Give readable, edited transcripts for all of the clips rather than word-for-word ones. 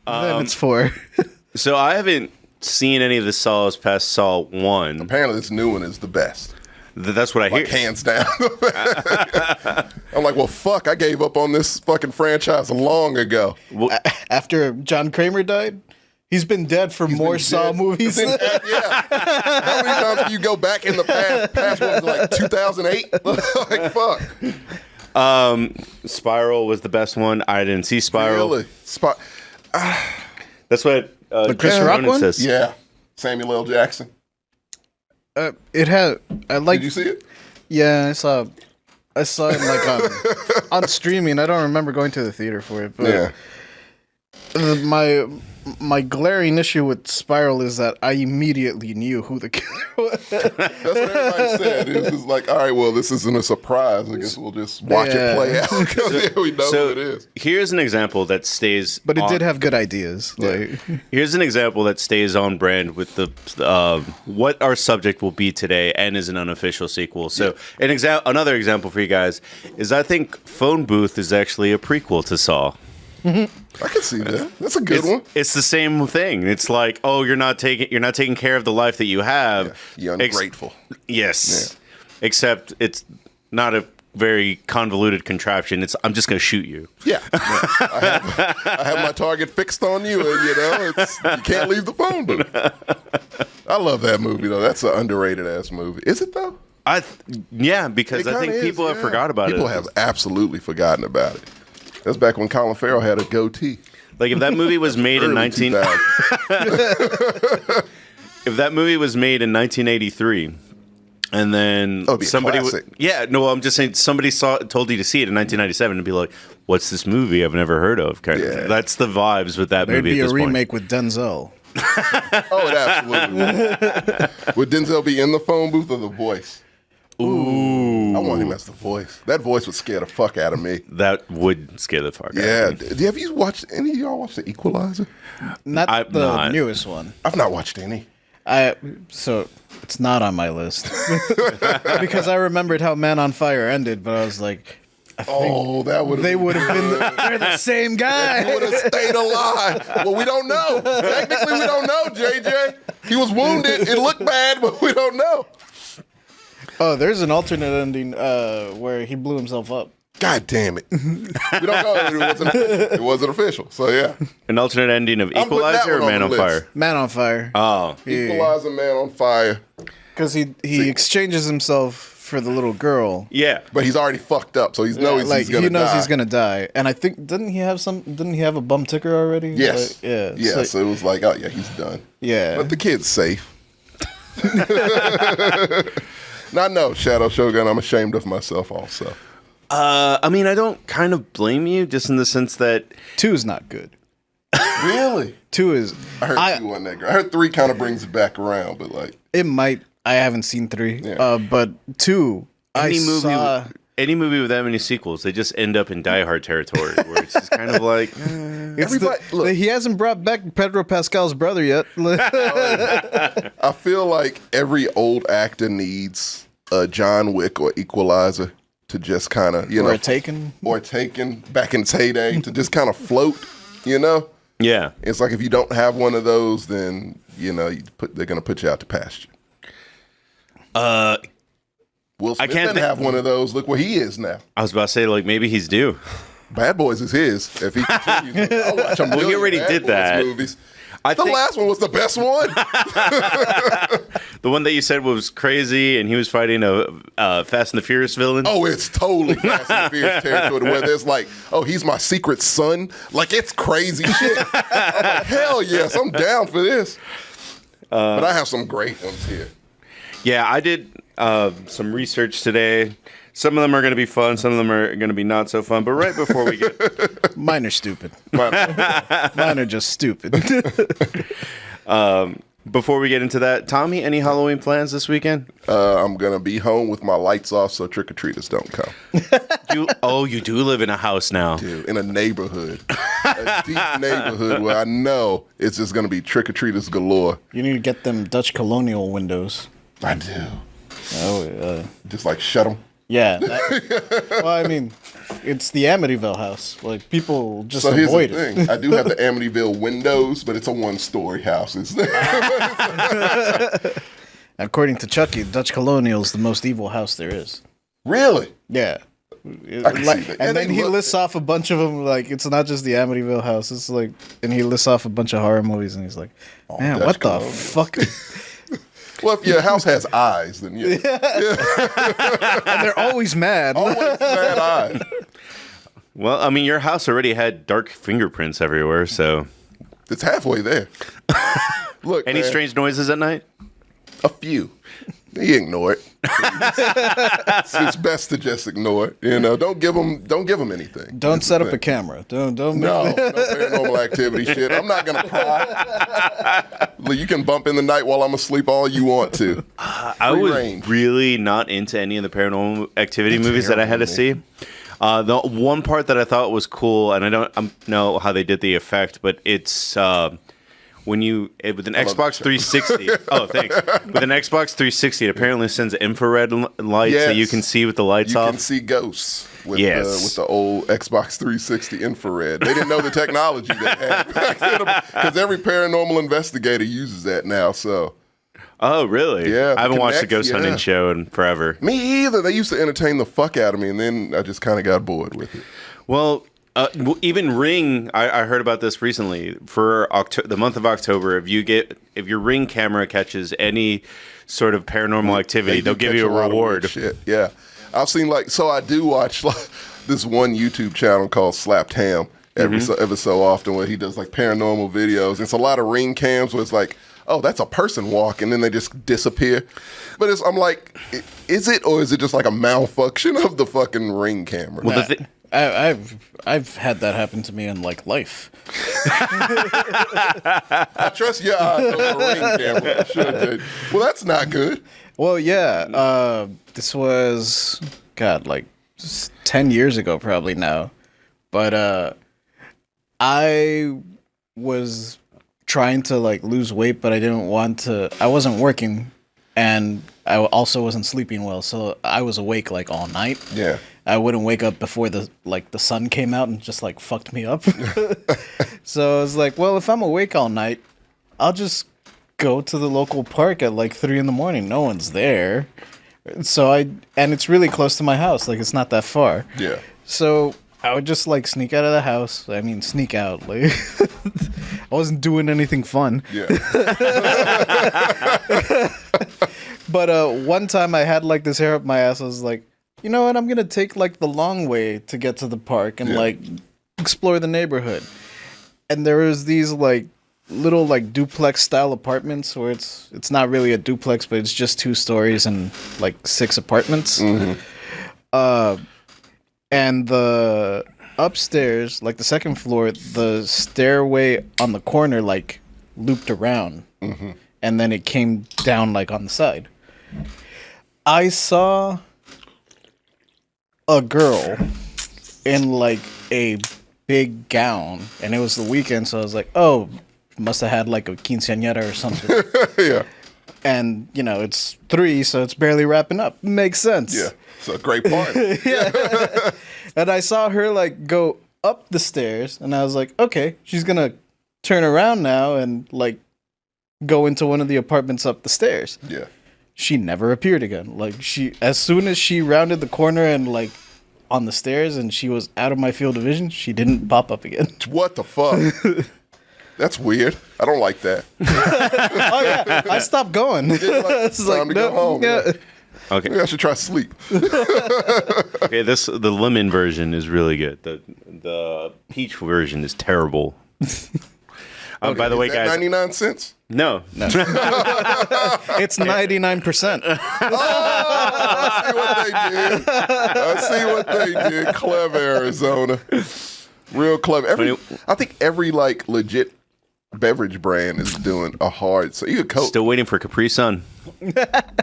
Then it's 4. So I haven't seen any of the Saws past Saw 1. Apparently, this new one is the best. That's what I hear. Like, hands down. I'm like, well, fuck, I gave up on this fucking franchise long ago. After John Kramer died? He's been dead for more Saw movies. Yeah. How many times do you go back in the past one, like 2008? Like, fuck. Spiral was the best one. I didn't see Spiral. Really? That's what The Chris Rock Ronan one? says. Yeah. Samuel L. Jackson. It had. I like. Did you see it? Yeah, I saw it like on streaming. I don't remember going to the theater for it, but my glaring issue with Spiral is that I immediately knew who the killer was. That's what everybody said. It was just like, all right, well, this isn't a surprise. I guess we'll just watch it play out because we know who it is. Here's an example that stays. But it did have good ideas. Like, here's an example that stays on brand with the what our subject will be today, and is an unofficial sequel. So, another example for you guys is I think Phone Booth is actually a prequel to Saw. I can see that. That's a good one. It's the same thing. It's like, oh, you're not taking care of the life that you have. Yeah. You're ungrateful. Yes. Yeah. Except it's not a very convoluted contraption. I'm just going to shoot you. Yeah. I have my target fixed on you, and you can't leave the phone booth. I love that movie though. That's an underrated ass movie. Is it though? Because I think people have forgot about it. People have absolutely forgotten about it. That's back when Colin Farrell had a goatee. Like if that movie was made in if that movie was made in 1983, and then somebody I'm just saying somebody told you to see it in 1997 and be like, "What's this movie I've never heard of?" That's the vibes with that there'd movie. be at this a remake point. with Denzel. Oh, it absolutely would. Would Denzel be in the phone booth or the voice? Ooh. I want him as the voice. That voice would scare the fuck out of me. That would scare the fuck out of me. Yeah. Have you watched any of y'all watch The Equalizer? Not the newest one. I've not watched any. So it's not on my list. Because I remembered how Man on Fire ended, but I was like, that would they would have been they're the same guy. He would have stayed alive. Well, we don't know. Technically, we don't know, JJ. He was wounded. It looked bad, but we don't know. Oh, there's an alternate ending where he blew himself up. God damn it. We don't know. It wasn't official. So, yeah. An alternate ending of Equalizer or Man on Fire? Man on Fire. Oh. Equalizer, Man on Fire. Because he exchanges himself for the little girl. Yeah. But he's already fucked up, so he knows he's going to die. He knows he's going to die. And I think, didn't he have a bum ticker already? Yes. Yeah. So it was like, oh, yeah, he's done. Yeah. But the kid's safe. No, Shadow Shogun, I'm ashamed of myself also. I mean, I don't kind of blame you, just in the sense that 2 is not good. Really? 2 is. I heard 2 wasn't that great. I heard 3 kind of brings it back around, but like it might. I haven't seen 3. Yeah. But 2, any movie with that many sequels, they just end up in Die Hard territory, where it's just kind of like look, he hasn't brought back Pedro Pascal's brother yet. I feel like every old actor needs a John Wick or Equalizer to just kind of, or Taken back in its heyday to just kind of float, Yeah. It's like if you don't have one of those, then they're gonna put you out to pasture. Will Smith didn't have one of those. Look where he is now. I was about to say, like, maybe he's due. Bad Boys is his. If he continues, I'll watch a million he already Bad did Boys that. movies. The last one was the best one. The one that you said was crazy, and he was fighting a Fast and the Furious villain. Oh, it's totally Fast and the Furious territory where there's like, oh, he's my secret son. Like, it's crazy shit. I'm like, hell yes, I'm down for this. But I have some great ones here. Yeah, I did some research today. Some of them are going to be fun. Some of them are going to be not so fun. But right before we get... Mine are stupid. Mine are just stupid. Before we get into that, Tommy, any Halloween plans this weekend? I'm going to be home with my lights off so trick-or-treaters don't come. You do live in a house now. Dude, in a neighborhood. A deep neighborhood where I know it's just going to be trick-or-treaters galore. You need to get them Dutch colonial windows. I do. Oh, just like shut them. Yeah. Well, I mean, it's the Amityville house. Like, people just So here's avoid the it. thing. I do have the Amityville windows, but it's a one-story house. According to Chucky, Dutch Colonial is the most evil house there is. Really? Yeah. I can see that. And then he lists off a bunch of them. Like, it's not just the Amityville house. It's like, and he lists off a bunch of horror movies, and he's like, man, Dutch what the Colonial. fuck? Well, if your house has eyes, then yeah. And they're always mad. Always bad eyes. Well, I mean, your house already had dark fingerprints everywhere, so. It's halfway there. Look, Any man, strange noises at night? a few. You ignore it. It's best to just ignore it. You know, don't give them anything. Don't set up a camera. Don't. No paranormal activity shit. I'm not gonna pry. You can bump in the night while I'm asleep all you want to. I was range. really not into any of the paranormal activity movies that I had to see. The one part that I thought was cool, and I don't know how they did the effect, but it's when you with an Xbox 360. Oh, thanks. With an Xbox 360, it apparently sends infrared lights that you can see with the lights off. You can see ghosts with, Yes. with the old Xbox 360 infrared. They didn't know the technology they had back then because every paranormal investigator uses that now. So. Oh, really? Yeah, I haven't watched the Kinect, ghost hunting show in forever. Me either. They used to entertain the fuck out of me, and then I just kind of got bored with it. Well, even Ring, I heard about this recently. For the month of October, if your Ring camera catches any sort of paranormal activity, they'll give you a reward. Shit. Yeah, I've seen so I do watch this one YouTube channel called Slapped Ham every so often where he does like paranormal videos. It's a lot of Ring cams where it's like, oh, that's a person walking, then they just disappear. But I'm like, is it, or is it just like a malfunction of the fucking Ring camera? Well, I've had that happen to me in like life. I trust your eyes over a Ring camera. Sure, well, that's not good. Well, yeah. This was like 10 years ago, probably now. But I was trying to like lose weight, but I didn't want to. I wasn't working, and I also wasn't sleeping well, so I was awake like all night. Yeah. I wouldn't wake up before the sun came out and just like fucked me up. So I was like, well, if I'm awake all night, I'll just go to the local park at like 3 a.m. No one's there. So and it's really close to my house. Like, it's not that far. Yeah. So I would just like sneak out of the house. I mean, sneak out. Like, I wasn't doing anything fun. Yeah. But one time I had like this hair up my ass. I was like, you know what? I'm gonna take like the long way to get to the park and like explore the neighborhood. And there was these like little like duplex style apartments where it's not really a duplex, but it's just 2 stories and like 6 apartments. And the upstairs, like the second floor, the stairway on the corner like looped around, and then it came down like on the side. I saw a girl in like a big gown, and it was the weekend, so I was like, oh, must have had like a quinceañera or something. Yeah. And you know, it's 3, so it's barely wrapping up. Makes sense. Yeah. It's a great party. And I saw her like go up the stairs, and I was like, okay, she's gonna turn around now and like go into one of the apartments up the stairs. Yeah. She never appeared again. Like, as soon as she rounded the corner and like on the stairs and she was out of my field of vision, she didn't pop up again. What the fuck? That's weird. I don't like that. Oh yeah, I stopped going. It's time to go home. Yeah. Okay. Maybe I should try sleep. Okay, the lemon version is really good. The peach version is terrible. By the way, guys, 99 cents? no. It's 99%. I see what they did. Clever Arizona. Real clever. I think every like legit beverage brand is doing a hard. So you could Coke. Still waiting for Capri Sun.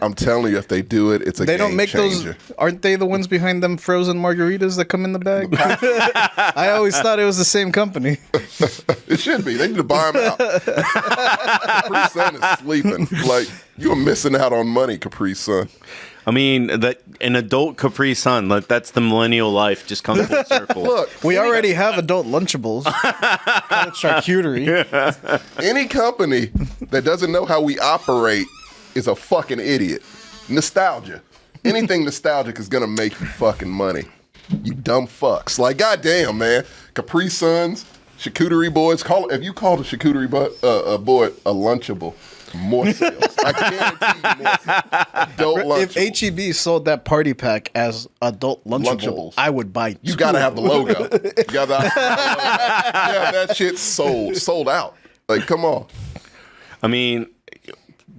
I'm telling you, if they do it, it's a They game don't make changer. those. Aren't they the ones behind them frozen margaritas that come in the bag? I always thought it was the same company. It should be. They need to buy them out. Capri Sun is sleeping. Like, you're missing out on money, Capri Sun. I mean, that an adult Capri Sun, like, that's the millennial life, just comes full circle. Look, We already have adult Lunchables. Call it charcuterie. any company that doesn't know how we operate is a fucking idiot. Nostalgia. Anything nostalgic is gonna make you fucking money. You dumb fucks. Like, goddamn, man. Capri Suns, charcuterie boards. If you call the charcuterie board a Lunchable, more sales. I guarantee you more sales. Adult Lunchable. If HEB sold that party pack as adult Lunchables, I would buy 2. You gotta have the logo. You gotta have the logo. Yeah, that shit sold out. Like, come on. I mean,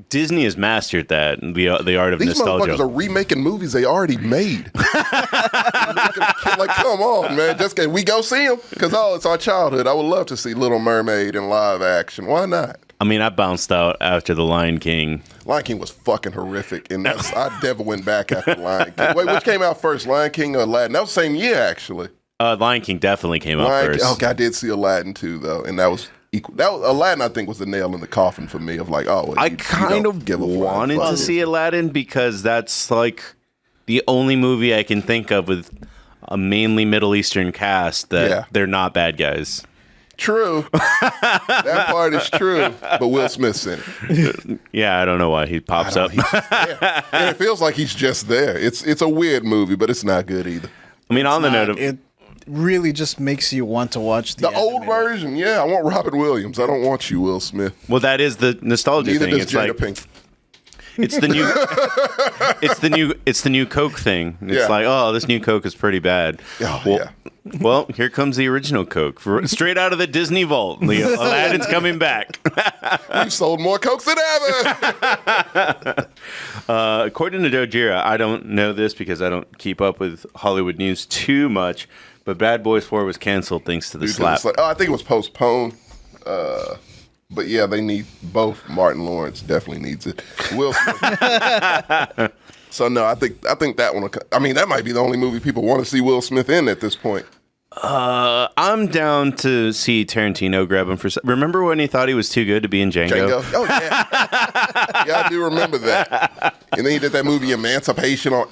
Disney has mastered that, the art of These nostalgia. motherfuckers are remaking movies they already made. Like, come on, man. Just can we go see them? Because, it's our childhood. I would love to see Little Mermaid in live action. Why not? I mean, I bounced out after The Lion King. Lion King was fucking horrific, and I never went back after Lion King. Wait, which came out first, Lion King or Aladdin? That was the same year, actually. Lion King definitely came out first. Okay, I did see Aladdin, too, though, and that was equal. Aladdin, I think, was the nail in the coffin for me of like, I kind of wanted to see Aladdin because that's like the only movie I can think of with a mainly Middle Eastern cast that they're not bad guys. True. That part is true. But Will Smith's in it. Yeah, I don't know why he pops up. And it feels like he's just there. It's a weird movie, but it's not good either. I mean, on the note of... It really just makes you want to watch the old version. Yeah, I want Robin Williams. I don't want you, Will Smith. Well, that is the nostalgia Neither thing. does Jada Pinkett. It's the new it's the new Coke thing. It's like, oh, this new Coke is pretty bad. Well, here comes the original Coke, straight out of the Disney vault. Aladdin's coming back. We've sold more Cokes than ever. According to Dojira, I don't know this because I don't keep up with Hollywood news too much, but Bad Boys 4 was canceled thanks to the slap. I think it was postponed. But yeah, they need both. Martin Lawrence definitely needs it. Will Smith. So no, I think that one. I mean, that might be the only movie people want to see Will Smith in at this point. I'm down to see Tarantino grab him for. Remember when he thought he was too good to be in Django? Oh yeah, yeah, I do remember that. And then he did that movie Emancipation on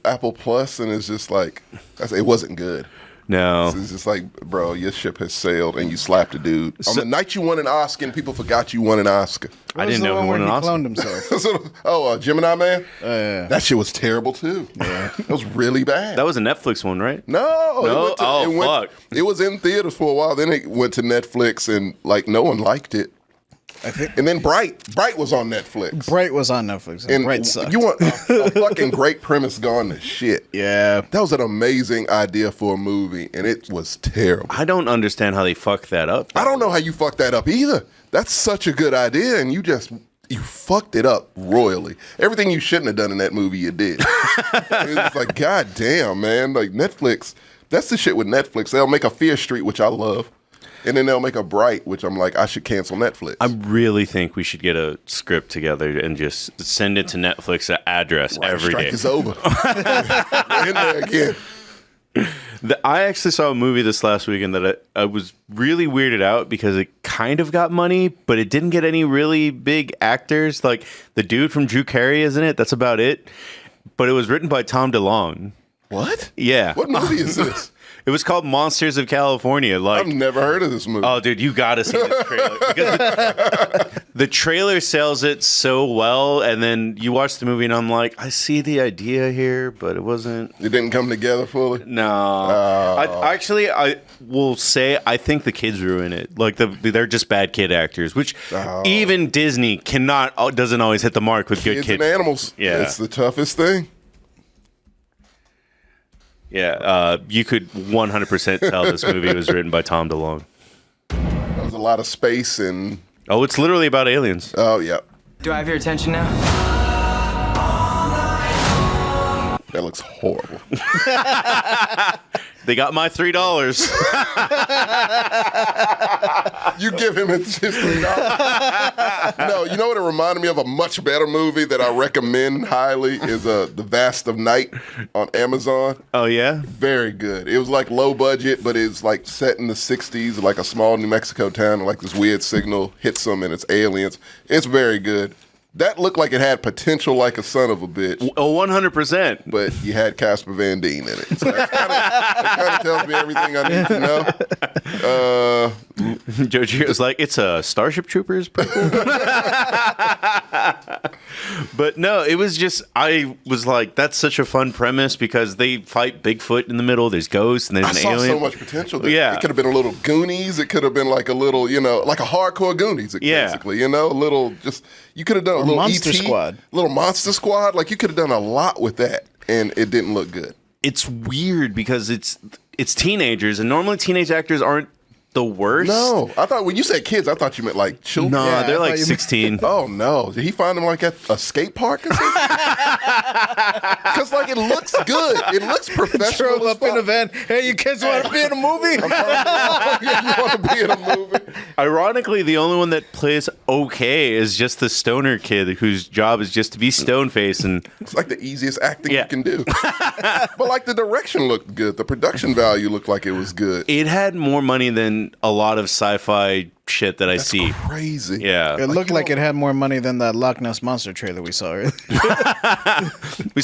Apple Plus, and it's just like it wasn't good. No. It's just like, bro, your ship has sailed and you slapped a dude. On the night you won an Oscar and people forgot you won an Oscar. I didn't know he won an Oscar. Cloned himself. Gemini Man? Yeah. That shit was terrible too. Yeah. It was really bad. That was a Netflix one, right? No. Fuck. It was in theaters for a while. Then it went to Netflix and like no one liked it. And then Bright was on Netflix. Bright was on Netflix. And Bright sucked. You want a fucking great premise gone to shit. Yeah. That was an amazing idea for a movie, and it was terrible. I don't understand how they fucked that up. I don't know how you fucked that up either. That's such a good idea, and you fucked it up royally. Everything you shouldn't have done in that movie, you did. It's like, god damn, man. Like Netflix, that's the shit with Netflix. They'll make a Fear Street, which I love. And then they'll make a Bright, which I'm like, I should cancel Netflix. I really think we should get a script together and just send it to Netflix address every day. Strike is over. We're in there again. I actually saw a movie this last weekend that I was really weirded out because it kind of got money, but it didn't get any really big actors. Like the dude from Drew Carey is in it. That's about it. But it was written by Tom DeLonge. What? Yeah. What movie is this? It was called Monsters of California. Like, I've never heard of this movie. Oh, dude, you got to see this trailer. Because the trailer sells it so well, and then you watch the movie, and I'm like, I see the idea here, but it wasn't. It didn't come together fully? No. I will say, I think the kids ruin it. Like, they're just bad kid actors, which even Disney doesn't always hit the mark with good kids. And animals. Yeah. It's the toughest thing. Yeah, you could 100% tell this movie was written by Tom DeLonge. There's a lot of space and... Oh, it's literally about aliens. Oh, yeah. Do I have your attention now? That looks horrible. They got my $3. You give him his $3. No, you know what it reminded me of? A much better movie that I recommend highly is The Vast of Night on Amazon. Oh, yeah? Very good. It was like low budget, but it's like set in the 60s, like a small New Mexico town, and like this weird signal hits them and it's aliens. It's very good. That looked like it had potential like a son of a bitch. Oh, 100%. But you had Casper Van Dien in it. So that kind of tells me everything I need to know. Joe Giro's like, it's a Starship Troopers prequel. But no, it was just, I was like, that's such a fun premise because they fight Bigfoot in the middle. There's ghosts and there's an alien. I saw so much potential there. Yeah. It could have been a little Goonies. It could have been like a little, like a hardcore Goonies, basically, a little just, you could have done a little Monster ET, Squad. Little Monster Squad. Like you could have done a lot with that and it didn't look good. It's weird because it's teenagers and normally teenage actors aren't the worst. No, I thought when you said kids, I thought you meant like children. No, Yeah, they're I like thought you 16. Oh no! Did he find them like at a skate park or something? Because like it looks good. It looks professional. Drove up in a van. Hey, you kids want to be in a movie? Yeah, you want to be in a movie? Ironically, the only one that plays okay is just the stoner kid whose job is just to be stone faced and It's like the easiest acting you can do. But like the direction looked good. The production value looked like it was good. it had more money than a lot of sci-fi shit that I see. Crazy. Yeah. It looked like it had more money than that Loch Ness Monster trailer we saw earlier. We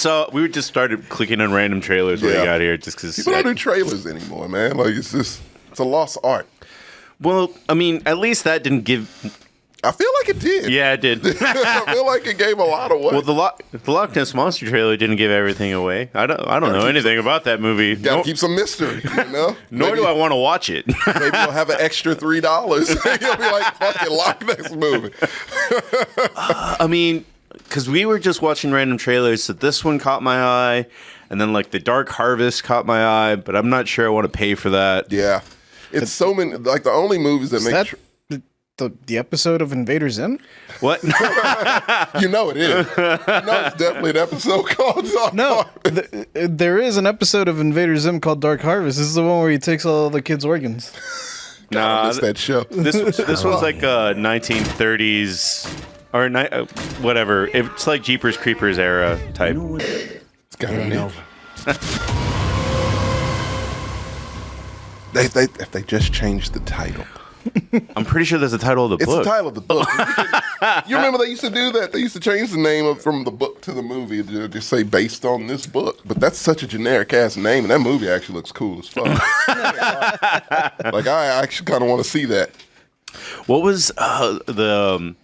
just started clicking on random trailers when we Yeah. got here just because. People don't do trailers anymore, man. Like it's a lost art. Well, I mean, at least that didn't give. I feel like it did. Yeah, it did. I feel like it gave a lot away. Well, the Loch Ness Monster trailer didn't give everything away. I don't know anything about that movie. Gotta keep some mystery, Nor do I want to watch it. Maybe you'll have an extra $3. You'll be like, fucking Loch Ness movie. I mean, because we were just watching random trailers, so this one caught my eye, and then like the Dark Harvest caught my eye, but I'm not sure I want to pay for that. Yeah. It's so many, like the only movies that Is make... that the episode of Invader Zim? What? You know it is. It's definitely an episode called Dark No, Harvest. there is an episode of Invader Zim called Dark Harvest. This is the one where he takes all the kids' organs. I missed that show. This one's like 1930s or whatever. It's like Jeepers Creepers era type. It's got a name. If they just changed the title. I'm pretty sure that's the title of the It's book. the title of the book. You remember they used to do that? They used to change the name from the book to the movie to just say based on this book. But that's such a generic ass name, and that movie actually looks cool as fuck. Like I actually kind of want to see that. What was the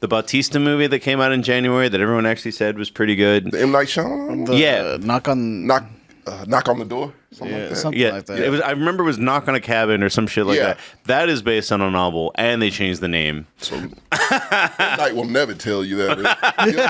Bautista movie that came out in January that everyone actually said was pretty good? The M. Night Shyamalan? Yeah. Knock on the Door? Something like that. something like that. It was. I remember it was Knock on a Cabin or some shit like that. That is based on a novel, and they changed the name. So M. Night will never tell you that. He'll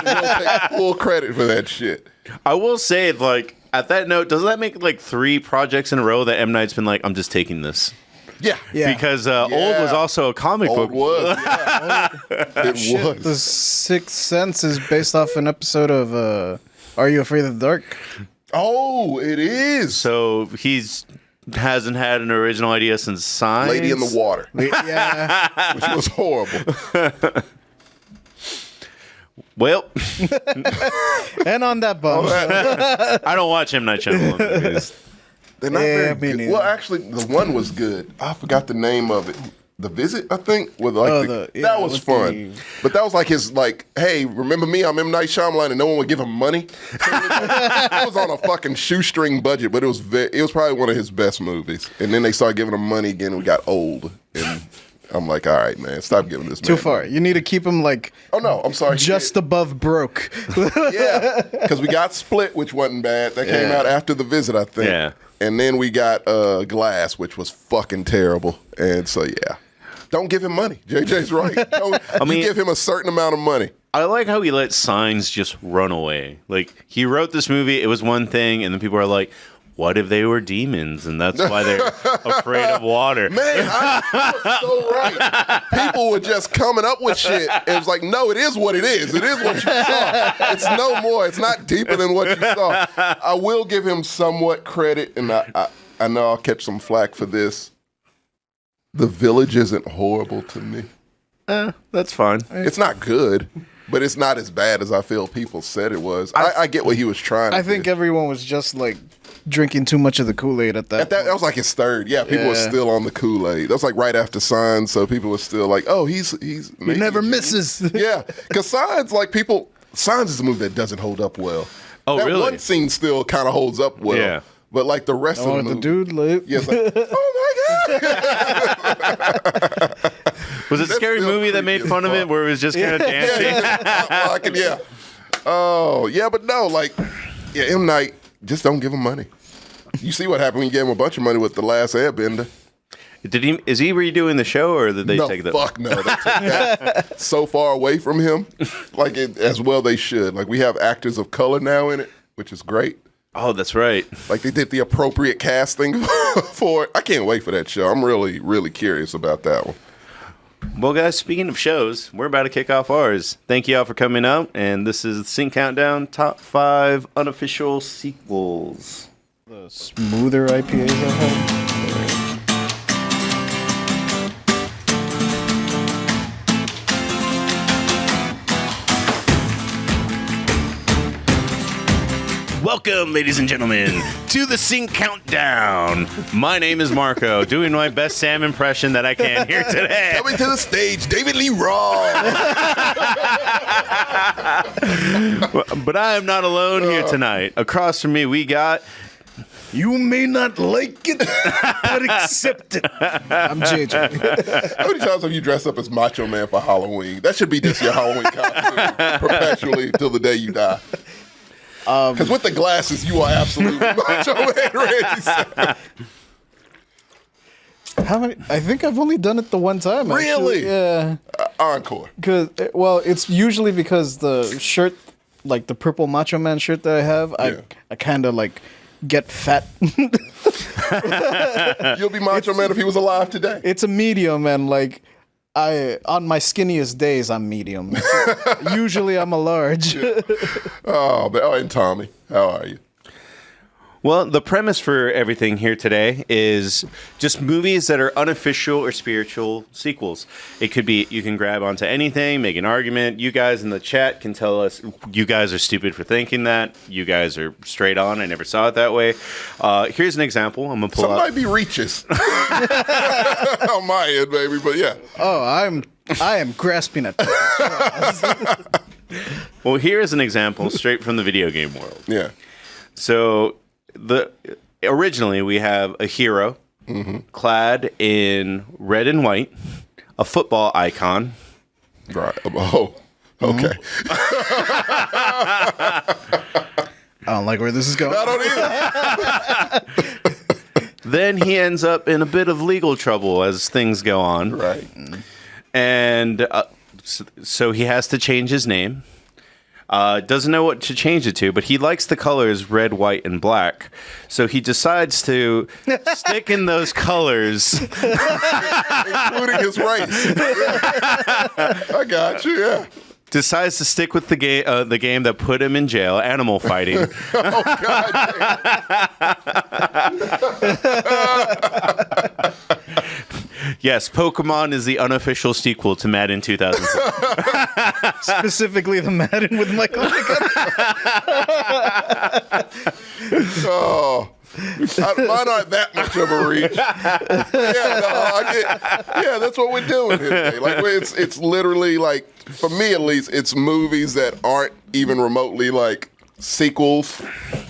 take full credit for that shit. I will say, like, at that note, doesn't that make like 3 projects in a row that M. Night's been like, I'm just taking this? Yeah. Because Old was also a comic book. Was. Yeah. It was. The Sixth Sense is based off an episode of Are You Afraid of the Dark? Oh, it is. So hasn't had an original idea since Signs. Lady in the Water, Yeah. which was horrible. Well, And on that bum. I don't watch M. Night Shyamalan movies. They're not Yeah, very me good. neither. Well, actually, the one was good. I forgot the name of it. The Visit, I think, with like that was fun. But that was like his hey, remember me? I'm M. Night Shyamalan, and no one would give him money. So it was on a fucking shoestring budget, but it was probably one of his best movies. And then they started giving him money again. And we got old, and I'm like, all right, man, stop giving this man Too far. You need to keep him Oh no, I'm sorry. just above broke. Yeah, because we got Split, which wasn't bad. That came out after The Visit, I think. Yeah. And then we got Glass, which was fucking terrible. And so, yeah. Don't give him money. JJ's right. You give him a certain amount of money. I like how he let Signs just run away. Like, he wrote this movie, it was one thing, and then people are like, what if they were demons? And that's why they're afraid of water. Man, you were so right. People were just coming up with shit. It was like, no, it is what it is. It is what you saw. It's no more. It's not deeper than what you saw. I will give him somewhat credit, and I I know I'll catch some flack for this. The Village isn't horrible to me. That's fine. It's not good, but it's not as bad as I feel people said it was. I get what he was trying to I think everyone was just like drinking too much of the Kool-Aid at that. That was like his third. Yeah, people were still on the Kool-Aid. That was like right after Signs, so people were still like, "Oh, he's He never misses." Yeah, because Signs is a movie that doesn't hold up well. Oh, that really? one scene still kind of holds up well. Yeah. But like the rest of the movie, the dude like, yeah, it's like, oh my god. Was it a scary movie that made fun of it where it was just kind of dancing? Yeah. Oh, yeah, but no, M. Night, just don't give him money. You see what happened when you gave him a bunch of money with The Last Airbender. Is he redoing the show, or did they take that? Fuck no. They took that so far away from him. As well they should. Like, we have actors of color now in it, which is great. Oh, that's right. Like, they did the appropriate casting for it. I can't wait for that show. I'm really, really curious about that one. Well, guys, speaking of shows, we're about to kick off ours. Thank you all for coming out, and this is the Sync Countdown Top 5 Unofficial Sequels. the smoother IPAs I've had. Welcome, ladies and gentlemen, to the Sync Countdown. My name is Marco, doing my best Sam impression that I can here today. Coming to the stage, David Lee Roth. But I am not alone here tonight. Across from me, we got... You may not like it, but accept it. I'm JJ. How many times have you dressed up as Macho Man for Halloween? That should be just your Halloween costume perpetually till the day you die. Because with the glasses, you are absolutely Macho Man Randy. How many? I think I've only done it the one time. Really? Actually. Yeah. Encore. It's usually because the shirt, like the purple Macho Man shirt that I have, I kind of like get fat. You'll be Macho Man if he was alive today. It's a medium, and like on my skinniest days, I'm medium. Usually, I'm a large. And Tommy, how are you? Well, the premise for everything here today is just movies that are unofficial or spiritual sequels. It could be, you can grab onto anything, make an argument. You guys in the chat can tell us, you guys are stupid for thinking that. You guys are straight on. I never saw it that way. Here's an example. I'm going to pull Some up. might be reaches on my end, baby, but yeah. Oh, I am grasping at. Well, here's an example straight from the video game world. Yeah. So originally we have a hero clad in red and white, a football icon. Right. Oh, okay. I don't like where this is going. I don't either. Then he ends up in a bit of legal trouble as things go on. Right. And so he has to change his name. Doesn't know what to change it to, but he likes the colors red, white, and black. So he decides to stick in those colors. Including his race. I got you, yeah. Decides to stick with the game that put him in jail, animal fighting. Oh, God. Yes, Pokemon is the unofficial sequel to Madden 2004. Specifically, the Madden with Michael. Oh. Mine aren't that much of a reach. Yeah, that's what we're doing here today. Like, it's literally like, for me at least, it's movies that aren't even remotely like sequels,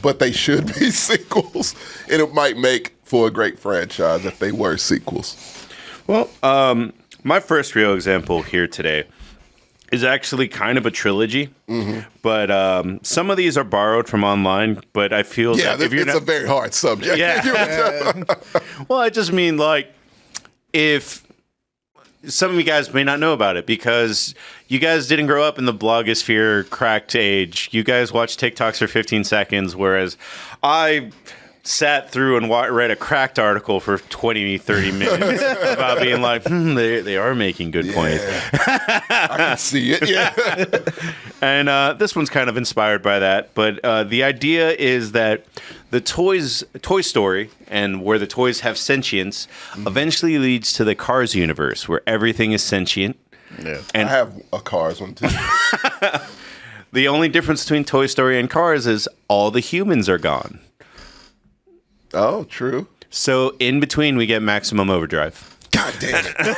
but they should be sequels, and it might make for a great franchise if they were sequels. Well, my first real example here today is actually kind of a trilogy, but some of these are borrowed from online. But I feel that if you're it's a very hard subject. Yeah. Well, I just mean like if some of you guys may not know about it because you guys didn't grow up in the blogosphere cracked age. You guys watch TikToks for 15 seconds, whereas I sat through and read a cracked article for 20, 30 minutes about being like, they are making good points. I can see it, yeah. And this one's kind of inspired by that. But the idea is that the Toy Story, and where the toys have sentience, eventually leads to the Cars universe, where everything is sentient. Yeah, and I have a Cars one too. The only difference between Toy Story and Cars is all the humans are gone. Oh, true. So in between, we get Maximum Overdrive. God damn it. God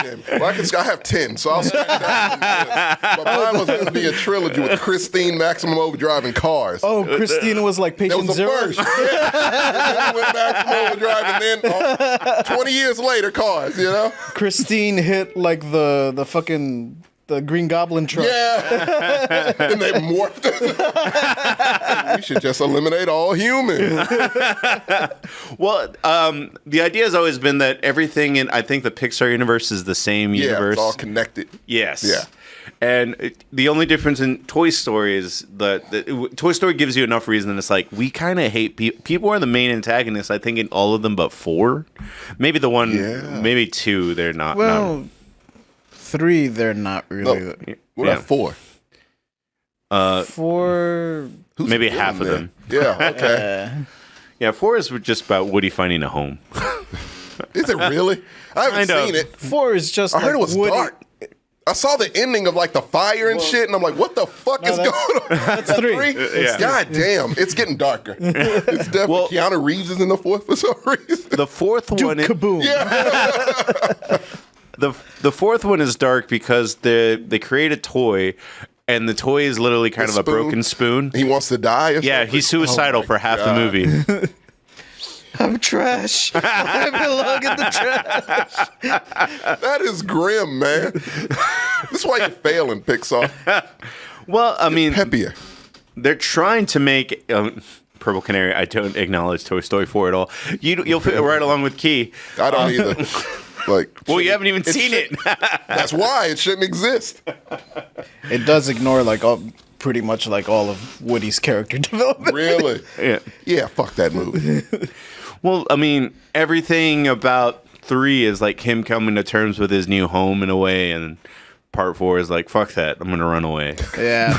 damn it. Well, I have 10, so I'll scratch that one. But mine was going to be a trilogy with Christine, Maximum Overdrive, and Cars. Oh, Christine was like Patient Zero? That was the first. Yeah. Then went Maximum Overdrive, and then 20 years later, Cars, you know? Christine hit like the fucking... the Green Goblin truck. Yeah. And they morphed. We should just eliminate all humans. Well, the idea has always been that everything in, I think, the Pixar universe is the same universe. Yeah, it's all connected. Yes. Yeah. And the only difference in Toy Story is that Toy Story gives you enough reason, and it's like, we kind of hate people. People are the main antagonists, I think, in all of them but 4. Maybe the one, maybe 2, they're not. Well... not. 3, they're not really. No. What about 4? 4. Maybe half of them. Yeah, okay. Yeah, 4 is just about Woody finding a home. Is it really? I haven't seen it. 4 is just. I heard it was Woody. dark. I saw the ending of like the fire and shit, and I'm like, what the fuck is going on? That's 3. Yeah. God damn, it's getting darker. It's definitely Keanu Reeves is in the 4th for some reason. The 4th one. Kaboom. Yeah. The 4th one is dark because they create a toy, and the toy is literally kind of a broken spoon. He wants to die. Yeah, he's suicidal for half the movie. I'm trash. I belong in the trash. That is grim, man. This is why you're failing, Pixar. Well, I mean, peppier. They're trying to make Purple Canary. I don't acknowledge Toy Story 4 at all. You'll fit right along with Key. I don't either. Like, well, you haven't even seen it. That's why it shouldn't exist. It does ignore like pretty much like all of Woody's character development. Really? Yeah. Yeah. Fuck that movie. Well, I mean, everything about 3 is like him coming to terms with his new home in a way, and part 4 is like, fuck that, I'm gonna run away. Yeah.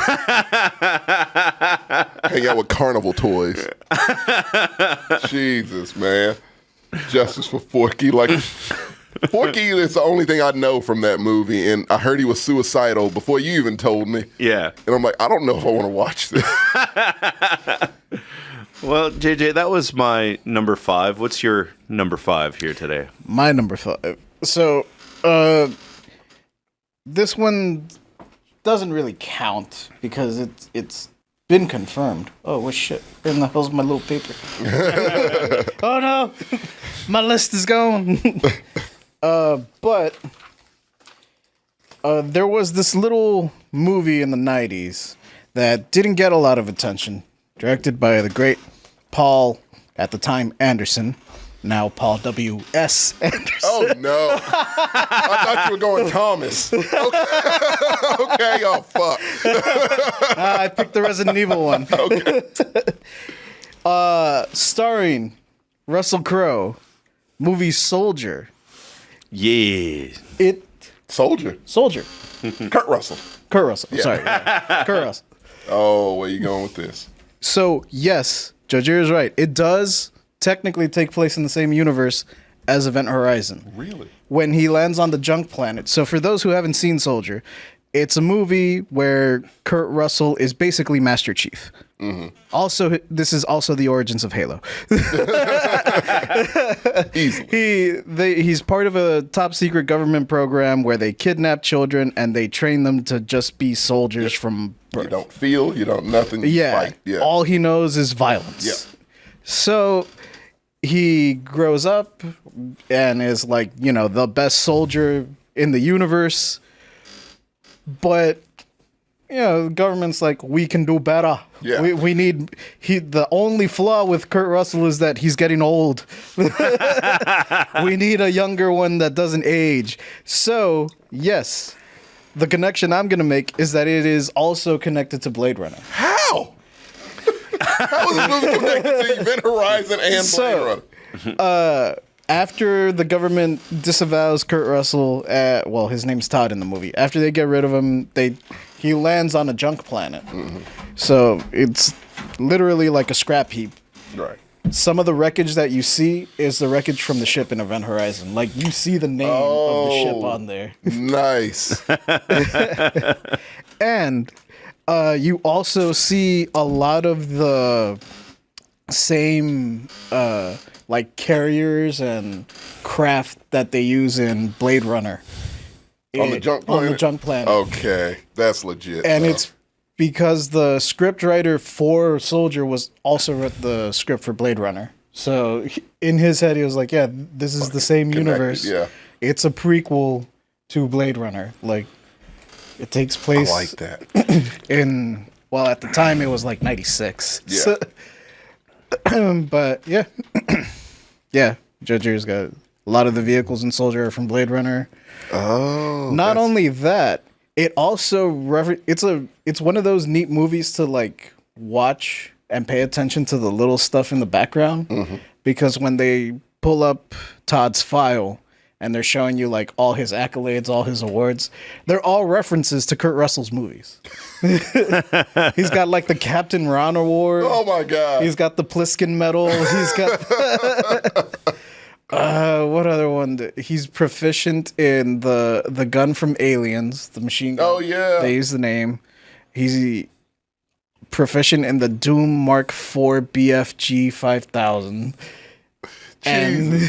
Hang out with carnival toys. Jesus, man. Justice for Forky. Like, Forky is the only thing I know from that movie, and I heard he was suicidal before you even told me. Yeah. And I'm like, I don't know if I want to watch this. Well, JJ, that was my number 5. What's your number 5 here today? My number 5. So, this one doesn't really count because it's been confirmed. Oh, what shit? Where in the hell's my little paper? Oh no, my list is gone. But there was this little movie in the 90s that didn't get a lot of attention, directed by the great Paul, at the time, Anderson. Now Paul W.S. Anderson. Oh, no. I thought you were going Thomas. Okay, oh, fuck. I picked the Resident Evil one. Okay. Starring Russell Crowe, movie Soldier. Yeah. Soldier. Kurt Russell. Yeah. Sorry. Yeah. Kurt Russell. Oh, where you going with this? So, yes, Jojir is right. It does technically take place in the same universe as Event Horizon. Really? When he lands on the junk planet. So for those who haven't seen Soldier, it's a movie where Kurt Russell is basically Master Chief. Mm-hmm. Also, this is also the origins of Halo. He's part of a top secret government program where they kidnap children and they train them to just be soldiers from birth. You don't feel, you don't nothing. You fight. Yeah. All he knows is violence. Yeah. So he grows up and is like, the best soldier in the universe. But, the government's like, we can do better. Yeah. We need, the only flaw with Kurt Russell is that he's getting old. We need a younger one that doesn't age. So, yes, the connection I'm going to make is that it is also connected to Blade Runner. How? How is this movie connected to Event Horizon and Blade Runner? After the government disavows Kurt Russell, his name's Todd in the movie. After they get rid of him, he lands on a junk planet. Mm-hmm. So it's literally like a scrap heap. Right. Some of the wreckage that you see is the wreckage from the ship in Event Horizon. Like, you see the name of the ship on there. Nice. And you also see a lot of the same like carriers and craft that they use in Blade Runner. On the junk planet? On the junk planet. Okay, that's legit. And it's because the script writer for Soldier was also wrote the script for Blade Runner. So in his head, he was like, yeah, this is the same universe. Yeah. It's a prequel to Blade Runner. Like, it takes place I like that. in, well, at the time it was like 96. Yeah. So, but yeah. Yeah, Judger's got a lot of the vehicles in Soldier are from Blade Runner. Oh. Not only that, it also it's one of those neat movies to like watch and pay attention to the little stuff in the background, because when they pull up Todd's file and they're showing you like all his accolades, all his awards, they're all references to Kurt Russell's movies. He's got like the Captain Ron Award. Oh my God. He's got the Pliskin Medal. He's got what other one? He's proficient in the gun from Aliens, the machine gun. Oh yeah. They use the name. He's proficient in the Doom Mark IV BFG 5000. And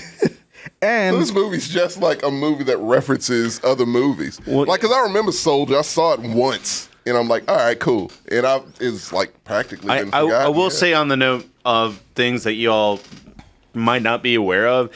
so this movie's just like a movie that references other movies. Like, cause I remember Soldier, I saw it once, and I'm like, all right, cool. And it's like practically been forgotten. I will say on the note of things that you all might not be aware of,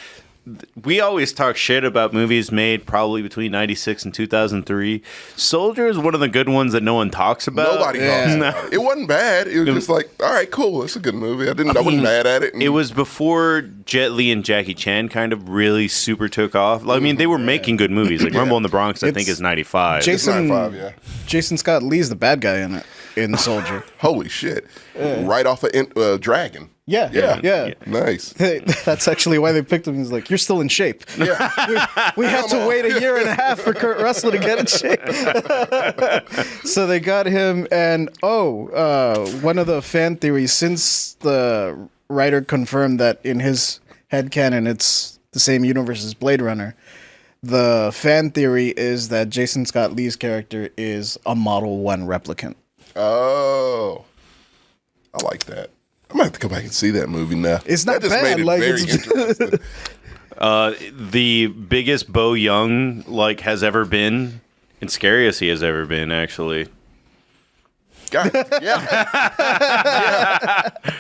we always talk shit about movies made probably between 96 and 2003. Soldier is one of the good ones that no one talks about. Nobody talks about it. It wasn't bad. It was just like, all right, cool. It's a good movie. I wasn't mad at it. It was before Jet Li and Jackie Chan kind of really super took off. I mean, they were making good movies. Like Rumble in the Bronx, I think, is 95. Jason Scott Lee's the bad guy in it, in Soldier. Holy shit. Right off of Dragon. Yeah. Nice. That's actually why they picked him. He's like, you're still in shape. Yeah. we had to wait a year and a half for Kurt Russell to get in shape. So they got him, and one of the fan theories, since the writer confirmed that in his headcanon it's the same universe as Blade Runner, the fan theory is that Jason Scott Lee's character is a Model 1 replicant. Oh. I like that. I might have to come back and see that movie now. It's not that just bad. Made it like, very interesting. The biggest Bo Young has ever been, and scariest he has ever been, actually. God, yeah.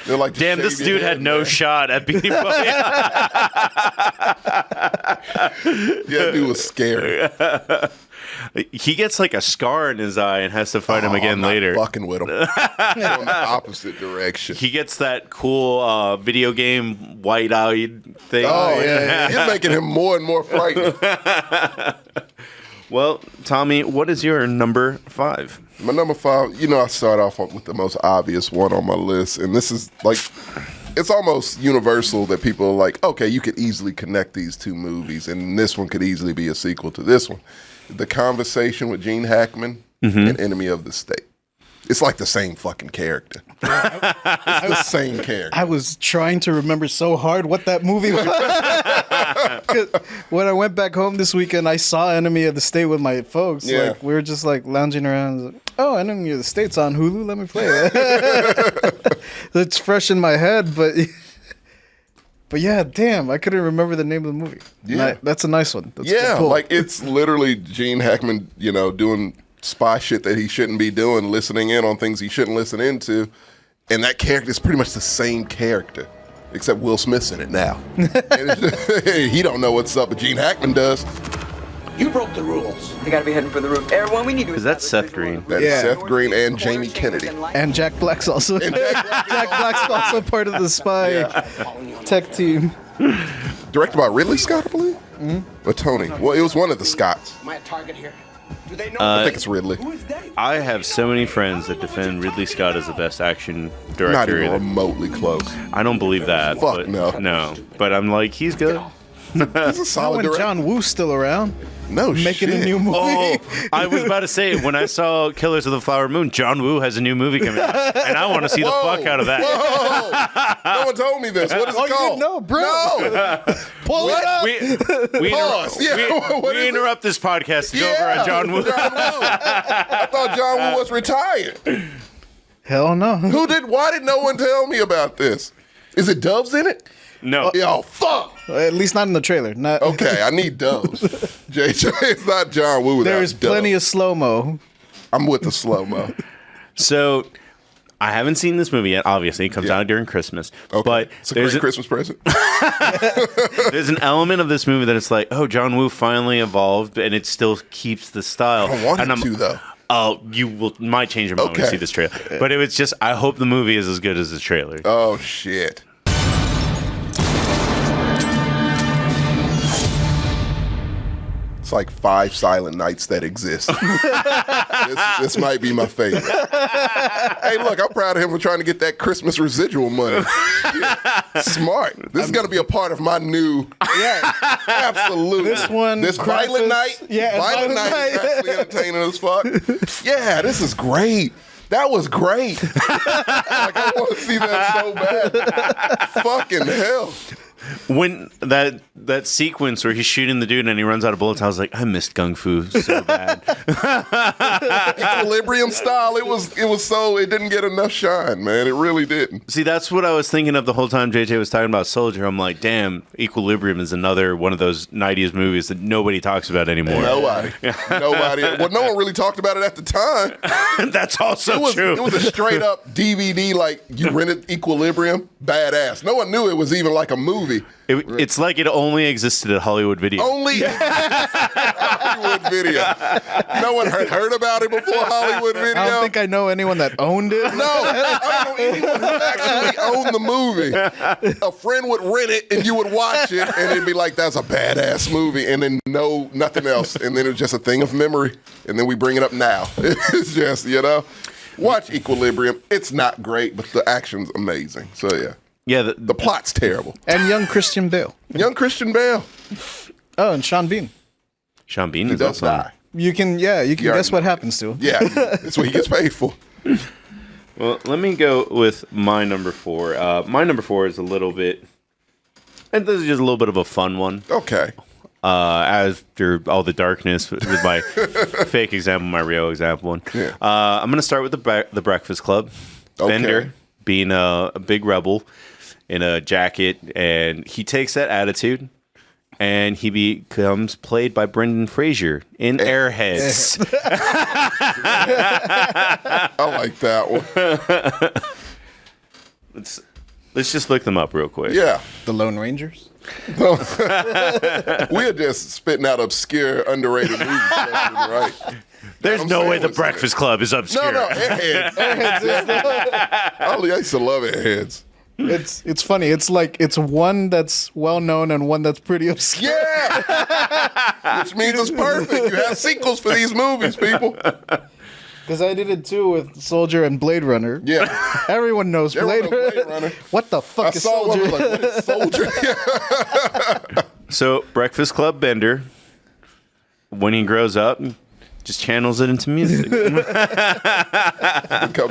They're like, damn, this dude had no shot at being Bo Young. Yeah, dude was scary. He gets like a scar in his eye and has to fight him again later. Fucking with him. On the opposite direction. He gets that cool video game white-eyed thing. Oh yeah, you're making him more and more frightening. Well, Tommy, what is your number 5? My number 5. I start off with the most obvious one on my list, and this is like, it's almost universal that people are like, okay, you could easily connect these two movies, and this one could easily be a sequel to this one. The Conversation with Gene Hackman and Enemy of the State. It's like the same fucking character. It's the same character. I was trying to remember so hard what that movie was. 'Cause when I went back home this weekend, I saw Enemy of the State with my folks. Yeah. Like, we were just like lounging around. Like, oh, Enemy of the State's on Hulu. Let me play it. It's fresh in my head, but yeah, damn, I couldn't remember the name of the movie. Yeah. That's a nice one. That's Yeah, cool. like it's literally Gene Hackman, doing spy shit that he shouldn't be doing, listening in on things he shouldn't listen into, and that character is pretty much the same character, except Will Smith's in it now. He don't know what's up, but Gene Hackman does. You broke the rules. You gotta be heading for the roof. Everyone, we need to. Is that Seth Green? That is Seth Green and Jamie Kennedy. And Jack Black's also Jack Black's also part of the spy tech team. Directed by Ridley Scott, I believe? Or Tony. Well, it was one of the Scotts. Am I a target here? Do they know? I think it's Ridley. Who is Dave? I have so many friends that defend Ridley Scott as the best action Not director. even remotely close. I don't believe that. Fuck but no. No, but I'm like, he's good. He's a solid when director. John Woo's still around. No Making shit. a new movie. Oh, I was about to say, when I saw Killers of the Flower Moon, John Woo has a new movie coming out, and I want to see the fuck out of that. Whoa! No one told me this. What is it You called? didn't know, bro. No. Pull it up. We Pause. Yeah, what is we it? interrupt this podcast to go over on John Woo. I thought John Woo was retired. Hell no. Why did no one tell me about this? Is it doves in it? No. Yo, fuck. At least not in the trailer. Not. Okay, I need doves. JJ, it's not John Woo without There is plenty of slow mo. I'm with the slow-mo. So, I haven't seen this movie yet. Obviously, it comes out during Christmas. Okay. But It's a great Christmas present. there's an element of this movie that it's like, oh, John Woo finally evolved, and it still keeps the style. I don't want and him to, though. Oh, might change your mind when you Okay. see this trailer. But it was just, I hope the movie is as good as the trailer. Oh, shit. It's like 5 Silent Nights that exist. This might be my favorite. Hey, look, I'm proud of him for trying to get that Christmas residual money. Yeah, smart. This is going to be a part of my new... Yeah. Absolutely. This Violent Night? Yeah, Violent Night is actually entertaining as fuck. Yeah, this is great. That was great. Like, I want to see that so bad. Fucking hell. When that sequence where he's shooting the dude and he runs out of bullets, I was like, I missed Gung Fu so bad. Equilibrium style. It didn't get enough shine, man. It really didn't. See, that's what I was thinking of the whole time JJ was talking about Soldier. I'm like, damn, Equilibrium is another one of those 90s movies that nobody talks about anymore. Nobody. Well, no one really talked about it at the time. That's also true. It was a straight up DVD, like you rented Equilibrium. Badass. No one knew it was even like a movie. It's like it only existed at Hollywood Video. Only Hollywood Video. No one had heard about it before Hollywood Video. I don't think I know anyone that owned it. No, I don't know anyone who actually owned the movie. A friend would rent it and you would watch it and it'd be like, that's a badass movie. And then nothing else. And then it was just a thing of memory. And then we bring it up now. It's just, watch Equilibrium. It's not great, but the action's amazing. So yeah. Yeah, The plot's terrible. And young Christian Bale. Young Christian Bale. Oh, and Sean Bean. Sean Bean He is does also die. You can guess what happens to him. Yeah, that's what he gets paid for. Well, let me go with my number 4. My number 4 is a little bit, and this is just a little bit of a fun one. Okay. After all the darkness with my fake example, my real example one. Yeah. I'm going to start with the Breakfast Club. Okay. Bender being a big rebel in a jacket, and he takes that attitude and he becomes played by Brendan Fraser in Airheads. I like that one. Let's just look them up real quick. Yeah. The Lone Rangers. We're just spitting out obscure, underrated movies, right? There's Adam no way the Sandler's Breakfast Club is obscure. No, Airheads. I used to love Airheads. It's funny. It's like it's one that's well known and one that's pretty obscure. Yeah, which means it's perfect. You have sequels for these movies, people. Because I did it too with Soldier and Blade Runner. Yeah, Everyone knows Everyone Blade knows Blade Runner. Runner. What the fuck I is saw one. I Soldier? was like, what is Soldier? So Breakfast Club Bender, when he grows up, just channels it into music. Becomes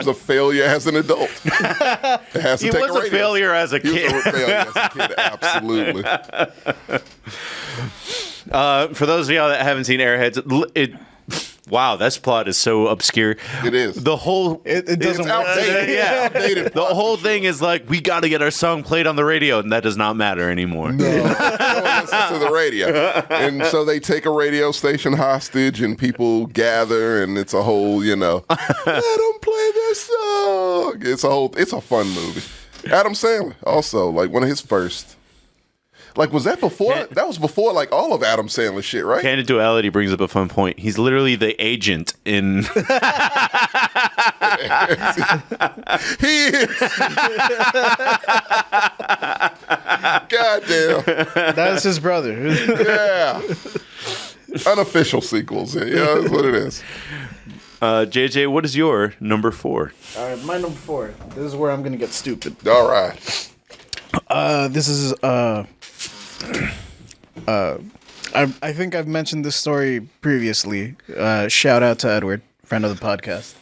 a failure as an adult. Has to He take was a radio. failure as a He kid. was a failure as a kid. Absolutely. For those of y'all that haven't seen Airheads, wow, that plot is so obscure. It is. The whole It doesn't It's work. outdated. Yeah. Outdated the plot whole for thing is like, we got to get our song played on the radio, and that does not matter anymore. No one listens to the radio. And so they take a radio station hostage and people gather and it's a whole, let them play their song. It's a fun movie. Adam Sandler, also, like one of his first. Like, was that before? That was before, like, all of Adam Sandler's shit, right? Candid Duality brings up a fun point. He's literally the agent in... He is. Goddamn. That's his brother. Yeah. Unofficial sequels. Yeah, that's what it is. JJ, what is your number 4? All right, my number 4. This is where I'm gonna get stupid. All right. This is I think I've mentioned this story previously. Shout out to Edward, friend of the podcast.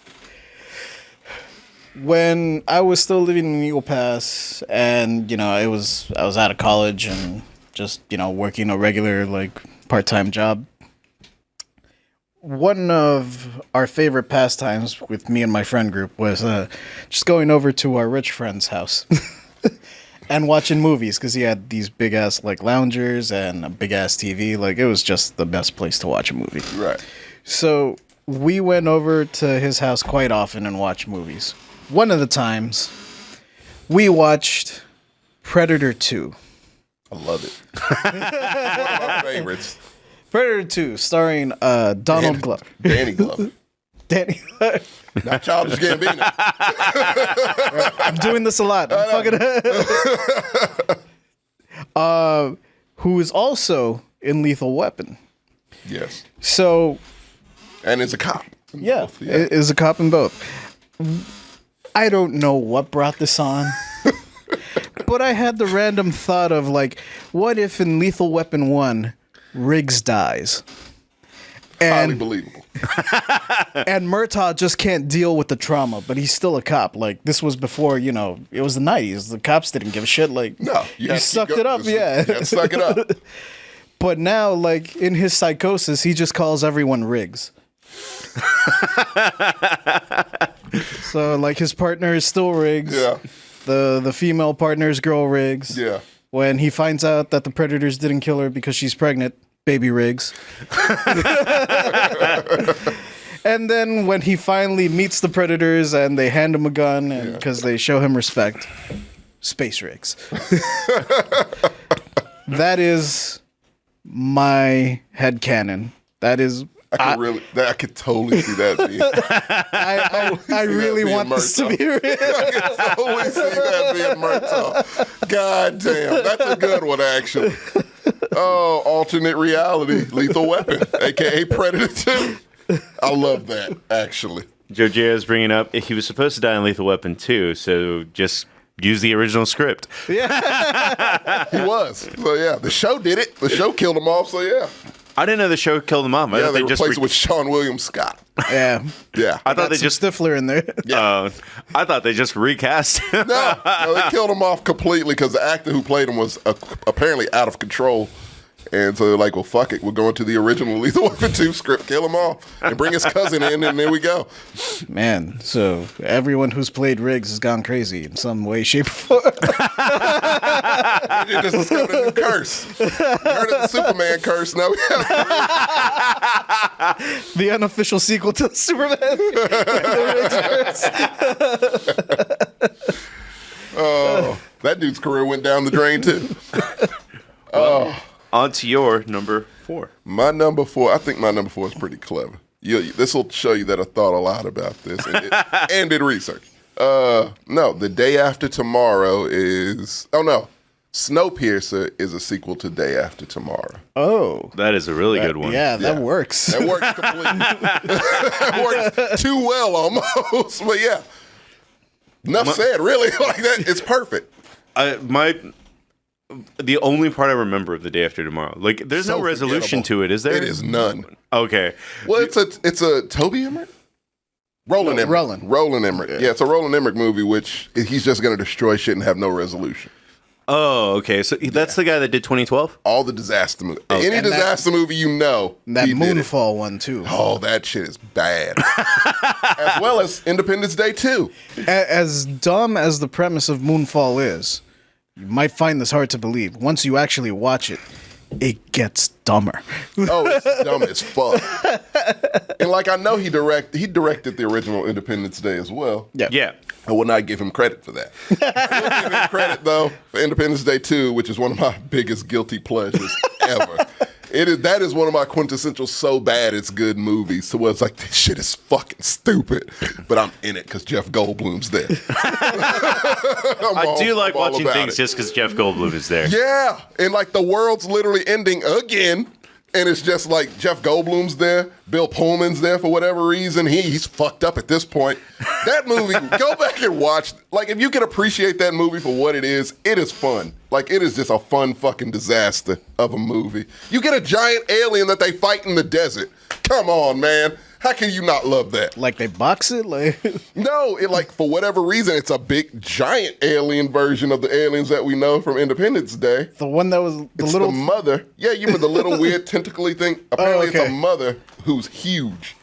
When I was still living in Eagle Pass, and I was out of college and just working a regular part-time job. One of our favorite pastimes with me and my friend group was just going over to our rich friend's house and watching movies, because he had these big ass loungers and a big ass TV. It was just the best place to watch a movie. Right. So we went over to his house quite often and watched movies. One of the times, we watched Predator 2. I love it. One of my favorites. Predator 2, starring Donald Glover. Danny Glover. Danny Glover. Not Childish Gambino. I'm doing this a lot. I'm fucking who is also in Lethal Weapon. Yes. So. And is a cop. Yeah, is a cop in both. I don't know what brought this on, but I had the random thought of what if in Lethal Weapon 1, Riggs dies? Highly believable. And Murtaugh just can't deal with the trauma, but he's still a cop. This was before, it was the 90s. The cops didn't give a shit. No, you sucked it up, yeah. You suck it up. But now, in his psychosis, he just calls everyone Riggs. So, his partner is still Riggs. Yeah. The female partner is Girl Riggs. Yeah. When he finds out that the Predators didn't kill her because she's pregnant, Baby Riggs. And then when he finally meets the Predators and they hand him a gun because they show him respect, Space Riggs. That is my headcanon. That is... I could totally see that being. I really want this to be real. I could totally see that being Murtaugh. God damn, that's a good one, actually. Oh, alternate reality, Lethal Weapon, aka Predator 2. I love that, actually. Joe is bringing up he was supposed to die in Lethal Weapon 2, so just use the original script. Yeah, he was. So yeah, the show did it. The show killed him off. So yeah. I didn't know the show killed him off. Yeah, they replaced it with Sean William Scott. Yeah. Yeah. I thought they just Stifler in there. Yeah. I thought they just recast him. No, they killed him off completely because the actor who played him was apparently out of control. And so they're like, well, fuck it. We're going to the original Lethal Weapon 2 script. Kill him off and bring his cousin in, and there we go. Man, so everyone who's played Riggs has gone crazy in some way, shape, or form. You just discovered a new curse. You heard of the Superman curse. Now we have the unofficial sequel to Superman. Oh, that dude's career went down the drain, too. Oh. On to your number 4. My number 4, I think my number 4 is pretty clever. This will show you that I thought a lot about this and did research. No, The Day After Tomorrow is... Oh, no. Snowpiercer is a sequel to Day After Tomorrow. Oh. That is a really good one. Yeah, that works. That works completely. That works too well, almost. But yeah. Enough said, really. That, it's perfect. The only part I remember of The Day After Tomorrow, there's no resolution to it, is there? It is none. Okay. Well, it's a Toby Emmerich? Roland Emmerich. Roland Emmerich. Yeah, it's a Roland Emmerich movie, which he's just going to destroy shit and have no resolution. Oh, okay. So that's the guy that did 2012? All the disaster movies. Any disaster movie you know. That Moonfall one, too. Oh, that shit is bad. As well as Independence Day 2. As dumb as the premise of Moonfall is, you might find this hard to believe. Once you actually watch it, it gets dumber. Oh, it's dumb as fuck. And I know he directed the original Independence Day as well. Yeah. I will not give him credit for that. I will give him credit, though, for Independence Day 2, which is one of my biggest guilty pleasures ever. That is one of my quintessential so bad it's good movies. So it's this shit is fucking stupid, but I'm in it because Jeff Goldblum's there. I do like watching things just because Jeff Goldblum is there. Yeah, and the world's literally ending again, And it's just like Jeff Goldblum's there, Bill Pullman's there for whatever reason. He's fucked up at this point. That movie, go back and watch. Like, if you can appreciate that movie for what it is fun. Like, it is just a fun fucking disaster of a movie. You get a giant alien that they fight in the desert. Come on, man. How can you not love that? Like they box it? Like No, it like for whatever reason, it's a big giant alien version of the aliens that we know from Independence Day. the one that was It's the mother. Yeah, you remember the little weird tentacly thing? Apparently okay. it's a mother who's huge.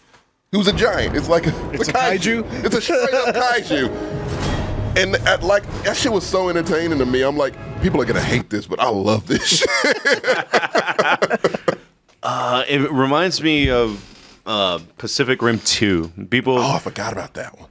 Who's a giant. It's like It's a kaiju? It's a straight up kaiju. And like that shit was so entertaining to me. I'm like, people are gonna hate this, but I love this shit. It reminds me of Pacific Rim 2. People. Oh, I forgot about that one.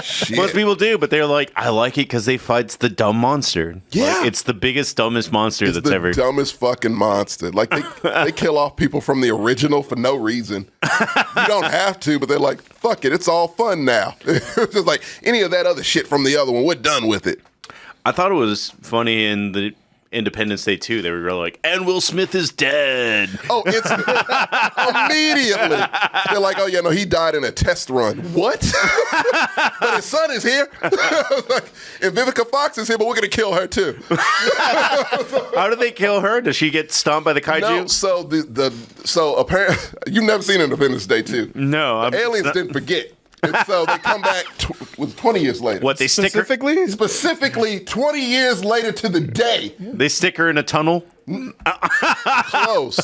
Shit. Most people do, but they're like, I like it because they fight the dumb monster. Yeah. Like, it's the biggest, dumbest monster It's that's the ever. dumbest fucking monster. Like they kill off people from the original for no reason. You don't have to, but they're like, fuck it, it's all fun now. It's just like any of that other shit from the other one, we're done with it. I thought it was funny in the Independence Day 2. They were really like, and Will Smith is dead. Oh, immediately. They're like, oh, yeah, no, he died in a test run. What? But his son is here. Like, and Vivica Fox is here, but we're going to kill her, too. How do they kill her? Does she get stomped by the kaiju? No, so apparently, you've never seen Independence Day 2. No. Aliens didn't forget. And so they come back with 20 years later. What, they stick her? Specifically 20 years later to the day. They stick her in a tunnel? Close.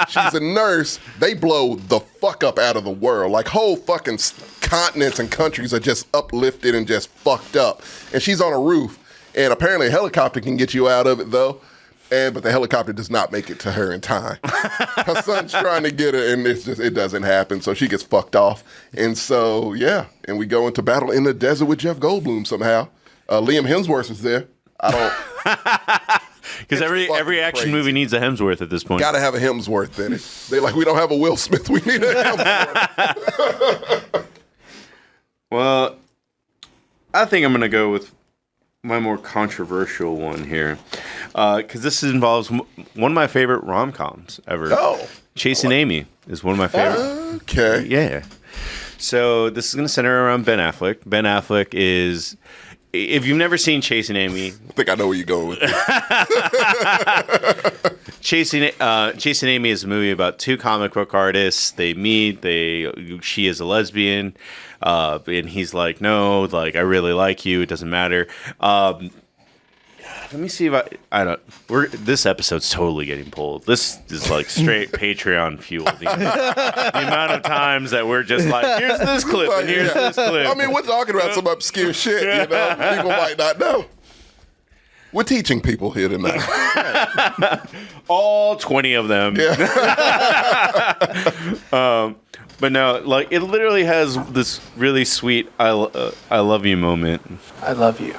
She's a nurse. They blow the fuck up out of the world. Like whole fucking continents and countries are just uplifted and just fucked up. And she's on a roof. And apparently a helicopter can get you out of it though. But the helicopter does not make it to her in time. Her son's trying to get her, and it doesn't happen. So she gets fucked off. And so, yeah. And we go into battle in the desert with Jeff Goldblum somehow. Liam Hemsworth is there. Because every action movie needs a Hemsworth at this point. Gotta have a Hemsworth in it. They're like, we don't have a Will Smith. We need a Hemsworth. Well, I think I'm going to go with my more controversial one here. Because this involves one of my favorite rom-coms ever. Oh. Chasing Amy is one of my favorite. Okay. Yeah. So this is going to center around Ben Affleck. Ben Affleck is... If you've never seen Chasing Amy... I think I know where you're going with this. Chasing Amy is a movie about two comic book artists. They meet. She is a lesbian. And he's like, no, like, I really like you. It doesn't matter. Let me see if this episode's totally getting pulled. This is like straight Patreon fuel. The amount of times that we're just like, here's this clip and here's this clip. I mean, we're talking about some obscure shit, you know? People might not know. We're teaching people here tonight. All 20 of them. Yeah. But no, like, it literally has this really sweet I love you moment. I love you.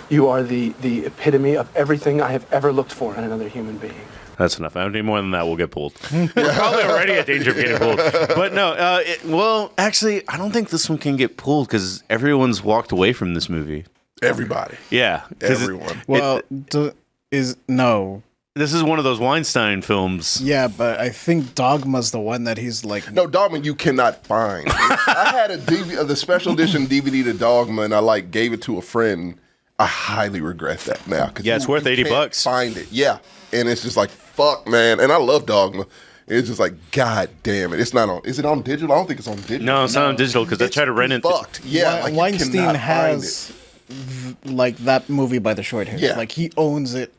You are the epitome of everything I have ever looked for in another human being. That's enough. Any more than that, we'll get pulled. We're probably already at danger of getting pulled. But no, well, actually, I don't think this one can get pulled because everyone's walked away from this movie. Everybody. Yeah. Everyone. No. This is one of those Weinstein films. Yeah, but I think Dogma's the one that he's like... No, Dogma you cannot find. I had the special edition DVD to Dogma, and I gave it to a friend. I highly regret that now. Yeah, it's worth $80. Find it. Yeah. And it's just like, fuck, man. And I love Dogma. It's just like, God damn it. It's not on. Is it on digital? I don't think it's on digital. No, it's not on digital because I tried to rent it. Fucked. Yeah. Weinstein has like that movie by the short hairs. Yeah. Like he owns it.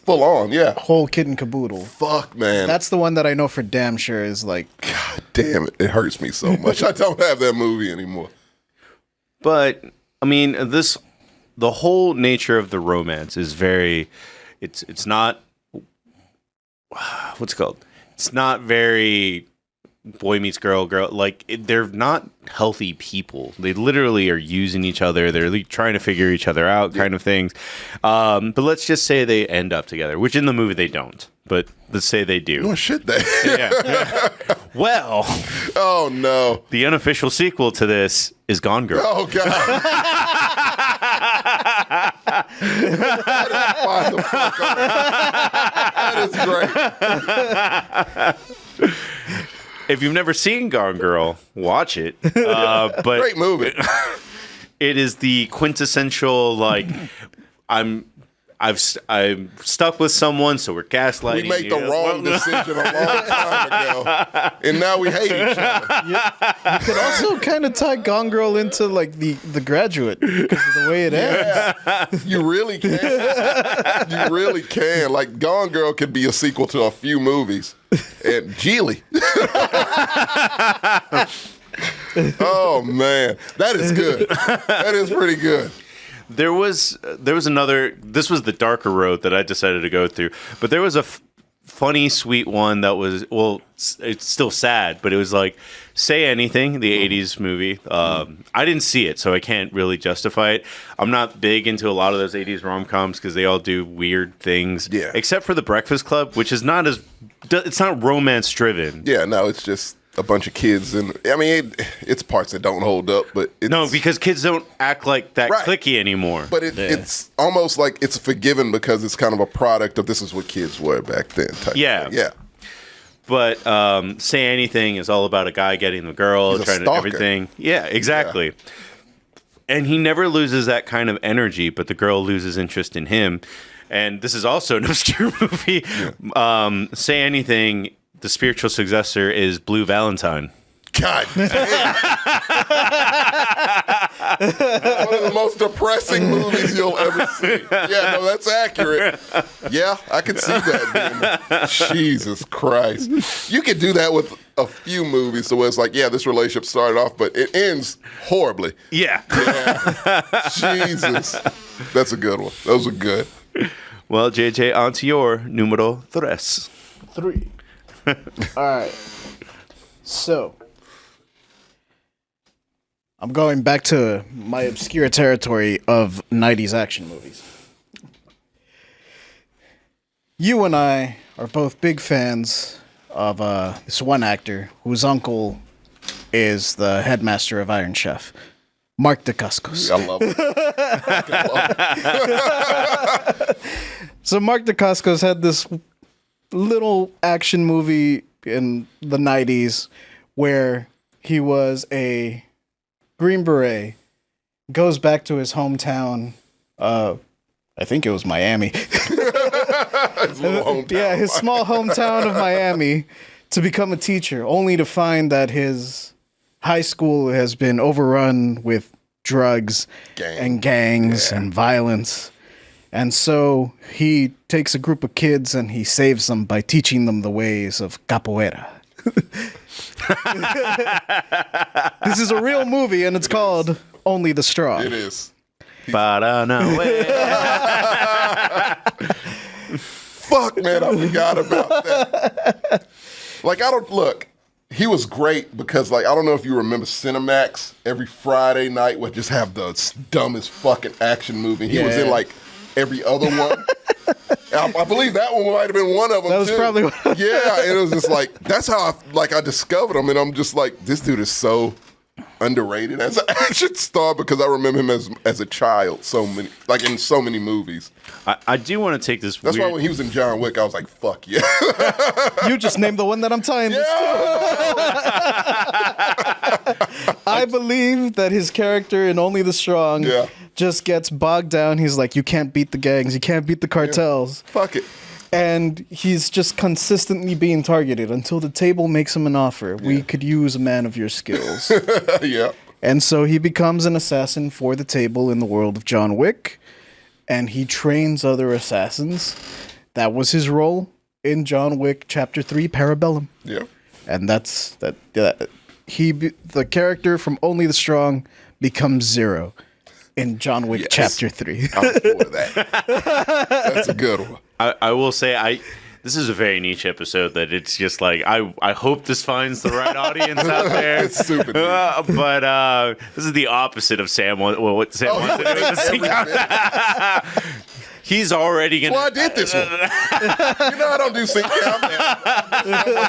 Full on, yeah. Whole kid and caboodle. Fuck, man. That's the one that I know for damn sure is like... God damn it. It hurts me so much. I don't have that movie anymore. But, I mean, the whole nature of the romance is very... It's not... What's it called? It's not very... boy meets girl. Like, they're not healthy people. They literally are using each other. They're trying to figure each other out, kind of things. But let's just say they end up together, which in the movie they don't. But let's say they do. No shit, they. Yeah. Well. Oh no. The unofficial sequel to this is Gone Girl. Oh god. Find the fuck on. That is great. If you've never seen Gone Girl, watch it. But Great movie. It is the quintessential like I'm stuck with someone, so we're gaslighting. We made the wrong decision a long time ago, and now we hate each other. You could also kind of tie Gone Girl into like the Graduate because of the way it ends. You really can. You really can. Like Gone Girl could be a sequel to a few movies. And Geely. Oh man, that is good. That is pretty good. There was another. This was the darker road that I decided to go through, but there was a funny, sweet one that was it's still sad, but it was like Say Anything, the '80s movie. I didn't see it, so I can't really justify it. I'm not big into a lot of those '80s rom-coms because they all do weird things. Yeah. Except for The Breakfast Club, which is not as it's not romance driven. Yeah, no, it's just a bunch of kids, and I mean, it's parts that don't hold up, but it's, No, because kids don't act like that Right. cliquey anymore. but it's almost like it's forgiven because it's kind of a product of this is what kids were back then. Type Yeah. thing. Yeah. But Say Anything is all about a guy getting the girl, He's a trying to stalker. everything. Yeah, exactly. And he never loses that kind of energy, but the girl loses interest in him. And this is also an obscure movie. Say Anything, the spiritual successor is Blue Valentine. God damn. One of the most depressing movies you'll ever see. Yeah, no, that's accurate. Yeah, I can see that. Damn. Jesus Christ. You could do that with a few movies, so it's like, yeah, this relationship started off, but it ends horribly. Yeah. Jesus. That's a good one. Those are good. Well, JJ, on to your numero tres. 3. All right. So, I'm going back to my obscure territory of 90s action movies. You and I are both big fans of this one actor whose uncle is the headmaster of Iron Chef, Mark Dacascos. I love it. I love it. So Mark Dacascos had this little action movie in the 90s where he was a Green Beret, goes back to his hometown, I think it was Miami. His little hometown. Yeah, his small hometown of Miami, to become a teacher, only to find that his high school has been overrun with drugs and gangs and violence. And so he takes a group of kids and he saves them by teaching them the ways of capoeira. This is a real movie and it's called Only the Strong. It is. Paranaway. Fuck, man, I forgot about that. Like, he was great because, like, I don't know if you remember Cinemax. Every Friday night would just have the dumbest fucking action movie. He was in, like, every other one. I believe that one might have been one of them, That was too. probably one of them. Yeah, and it was just like, that's how I discovered him, and I'm just like, this dude is so underrated as an action star because I remember him as a child in so many movies. I do want to take this That's why weird... when he was in John Wick, I was like, fuck yeah. You just named the one that I'm tying this to. I believe that his character in Only the Strong just gets bogged down. He's like, you can't beat the gangs, you can't beat the cartels. Fuck it. And he's just consistently being targeted until the table makes him an offer. We could use a man of your skills. Yeah. And so he becomes an assassin for the table in the world of John Wick. And he trains other assassins. That was his role in John Wick Chapter 3, Parabellum. Yeah. And that's that. The character from Only the Strong becomes Zero in John Wick Chapter 3. I'm for that. That's a good one. I will say this is a very niche episode that it's just like I hope this finds the right audience out there. It's super niche. But this is the opposite of Sam. What Sam wants to do. He's already gonna. Well, I did this one. I don't do sync count.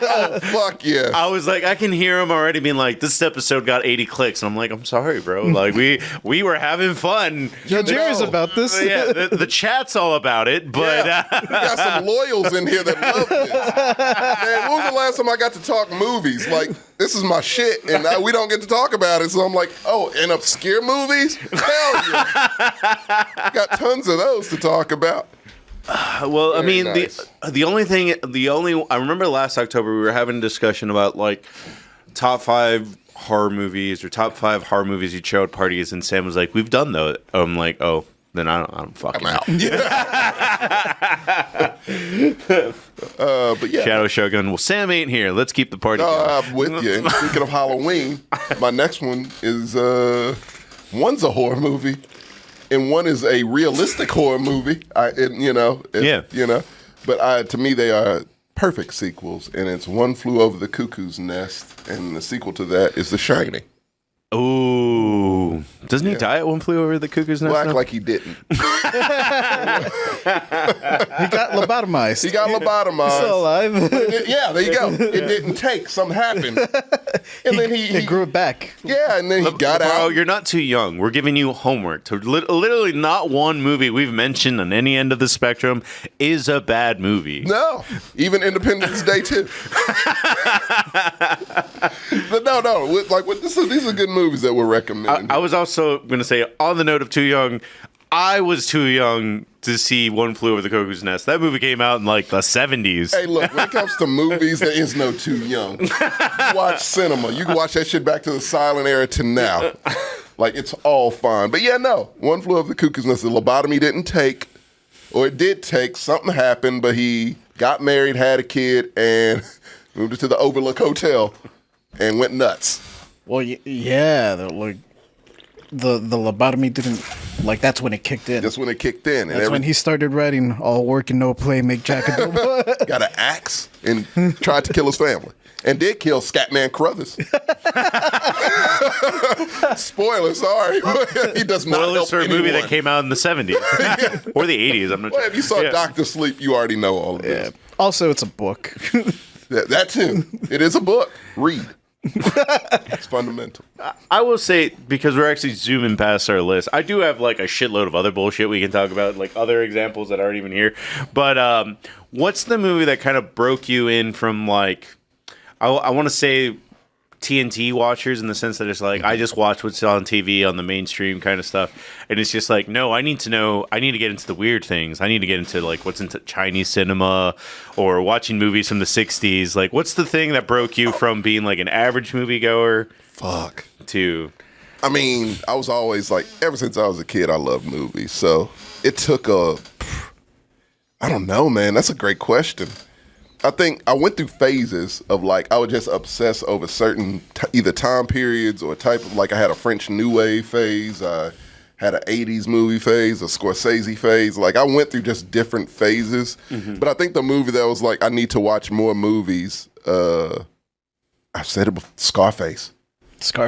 Oh, fuck yeah. I was like, I can hear him already being like, this episode got 80 clicks. And I'm like, I'm sorry, bro. Like, we were having fun. Yo, Jerry's about this. Yeah, the chat's all about it, but... We got some loyals in here that love this. Man, when was the last time I got to talk movies? Like, this is my shit, and we don't get to talk about it. So I'm like, oh, and obscure movies? Hell yeah. Got tons of those to talk about. Well, I mean, nice. I remember last October we were having a discussion about like top 5 horror movies or top 5 horror movies you show at parties, and Sam was like, "We've done those." I'm like, "Oh, then I don't fucking I'm out." But yeah, Shadow Shogun. Well, Sam ain't here. Let's keep the party going. I'm with you. And speaking of Halloween, my next one is one's a horror movie. And one is a realistic horror movie. But to me they are perfect sequels. And it's One Flew Over the Cuckoo's Nest, and the sequel to that is The Shining. Ooh, doesn't he die at One Flew Over the Cuckoo's Nest? Well, act like he didn't. He got lobotomized. He got lobotomized. He's still alive. Yeah, there you go. It didn't take. Something happened. And then he grew it back. Yeah, and then he got out. Bro, you're not too young. We're giving you homework. To literally not one movie we've mentioned on any end of the spectrum is a bad movie. No, even Independence Day 2. But no. These are good movies that we're recommending. I was also going to say, on the note of too young, I was too young to see One Flew Over the Cuckoo's Nest. That movie came out in like the 70s. Hey, look, when it comes to movies, there is no too young. You watch cinema. You can watch that shit back to the silent era to now. Like, it's all fine. But yeah, no. One Flew Over the Cuckoo's Nest. The lobotomy didn't take, or it did take. Something happened, but he got married, had a kid, and moved to the Overlook Hotel and went nuts. Well, yeah, like the lobotomy didn't, like, that's when it kicked in. That's when it kicked in. That's when he started writing "All work and no play make Jack a dull boy." Got an axe and tried to kill his family. And did kill Scatman Crothers. Spoiler, sorry. He does not help for a anyone. movie that came out in the 70s. Or the 80s, I'm not sure. Well, if you saw Dr. Sleep, you already know all of this. Also, it's a book. That too. It is a book. Read. It's fundamental. I will say, because we're actually zooming past our list, I do have like a shitload of other bullshit we can talk about, like other examples that aren't even here. But what's the movie that kind of broke you in from like, I want to say TNT watchers, in the sense that it's like, I just watch what's on TV on the mainstream kind of stuff, and it's just like, no, I need to get into the weird things. I need to get into like what's into Chinese cinema or watching movies from the 60s. Like, what's the thing that broke you from being like an average moviegoer to... I mean, I was always like, ever since I was a kid, I loved movies. So it took I don't know, man. That's a great question. I think I went through phases of like, I would just obsess over certain either time periods or type of, like I had a French New Wave phase, I had an 80s movie phase, a Scorsese phase. Like I went through just different phases. Mm-hmm. But I think the movie that was like, I need to watch more movies, I've said it before, Scarface.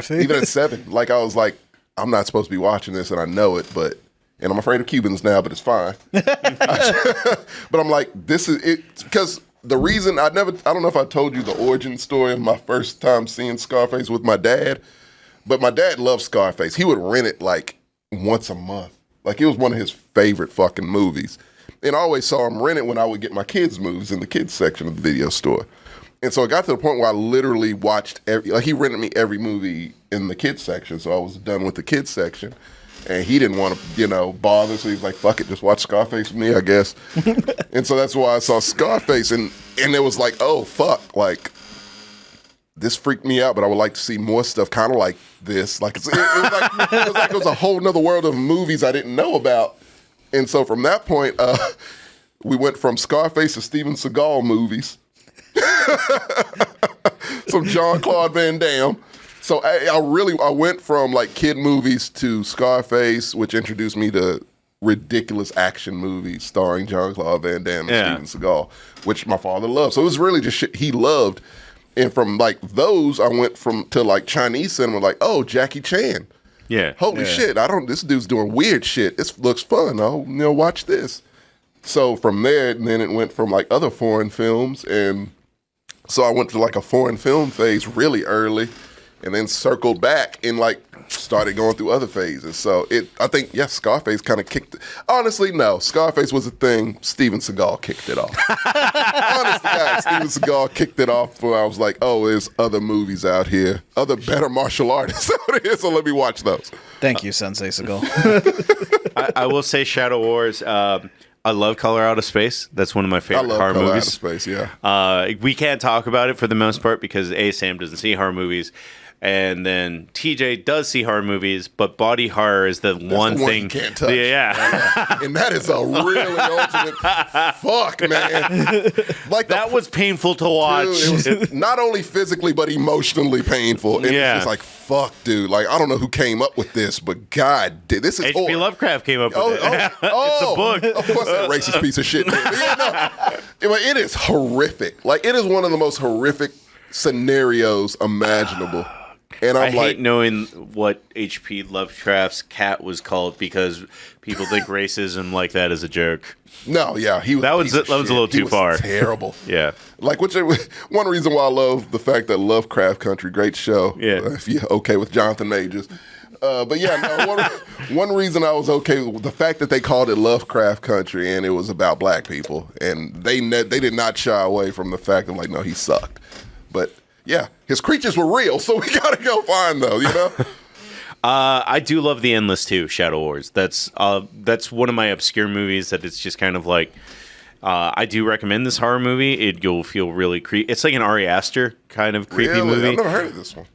Even at 7. Like I was like, I'm not supposed to be watching this and I know it, and I'm afraid of Cubans now, but it's fine. But I'm like, this is it, because the reason I don't know if I told you the origin story of my first time seeing Scarface with my dad, but my dad loved Scarface. He would rent it like once a month. Like it was one of his favorite fucking movies. And I always saw him rent it when I would get my kids' movies in the kids section of the video store. And so it got to the point where I literally watched he rented me every movie in the kids section. So I was done with the kids section. And he didn't want to, bother, so he was like, fuck it, just watch Scarface with me, I guess. And so that's why I saw Scarface, and it was like, oh, fuck, like, this freaked me out, but I would like to see more stuff kind of like this. Like, it was a whole nother world of movies I didn't know about. And so from that point, we went from Scarface to Steven Seagal movies. Some Jean-Claude Van Damme. So I went from like kid movies to Scarface, which introduced me to ridiculous action movies starring Jean-Claude Van Damme and Steven Seagal, which my father loved. So it was really just shit he loved. And from like those, I went to like Chinese cinema, like, oh, Jackie Chan. Yeah. Holy shit, this dude's doing weird shit. This looks fun. I'll watch this. So from there, and then it went from like other foreign films, and so I went to like a foreign film phase really early, and then circled back and like started going through other phases. So I think, yes, Scarface kind of kicked it. Honestly, no, Scarface was a thing. Steven Seagal kicked it off. Honestly, guys, Steven Seagal kicked it off where I was like, oh, there's other movies out here, other better martial artists out here, so let me watch those. Thank you, Sensei Seagal. I will say Shadow Wars. I love Color Out of Space. That's one of my favorite horror Color movies. Out of Space, yeah. We can't talk about it for the most part because Sam doesn't see horror movies, and then TJ does see horror movies, but body horror is the one thing you can't touch. Yeah. And that is a really ultimate fuck, man. Like that was painful to watch. Dude, it was not only physically but emotionally painful. And it's just like, fuck, dude. Like, I don't know who came up with this, but God, this is H.P. Lovecraft came up with it. It's a book. Of course, that racist piece of shit. It is horrific. Like, it is one of the most horrific scenarios imaginable. And I hate knowing what H.P. Lovecraft's cat was called because people think racism like that is a joke. No, yeah, that was a little too far. Terrible. Yeah. Like, one reason why I love the fact that Lovecraft Country, great show. Yeah. If you're okay with Jonathan Majors. But yeah, no, one reason I was okay with the fact that they called it Lovecraft Country and it was about black people, and they did not shy away from the fact of like, no, he sucked. But yeah, his creatures were real, so we gotta go find those, you know? I do love The Endless too, Shadow Wars. That's one of my obscure movies that it's just kind of like, I do recommend this horror movie. You'll feel really creepy. It's like an Ari Aster kind of creepy movie. I've never heard of this one.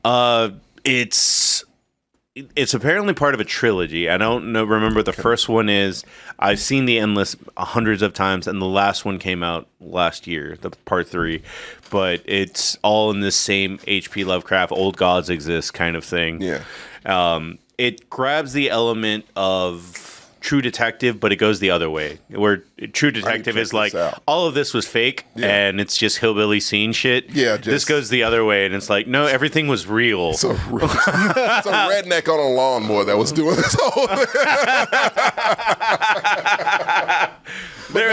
It's apparently part of a trilogy. I don't know. Remember, the first one is I've seen The Endless hundreds of times, and the last one came out last year, the part 3. But it's all in this same H.P. Lovecraft, old gods exist kind of thing. Yeah. It grabs the element of True Detective, but it goes the other way. Where True Detective is like, all of this was fake, and it's just hillbilly scene shit. Yeah, this goes the other way, and it's like, no, everything was real. It's a redneck on a lawnmower that was doing this whole thing. There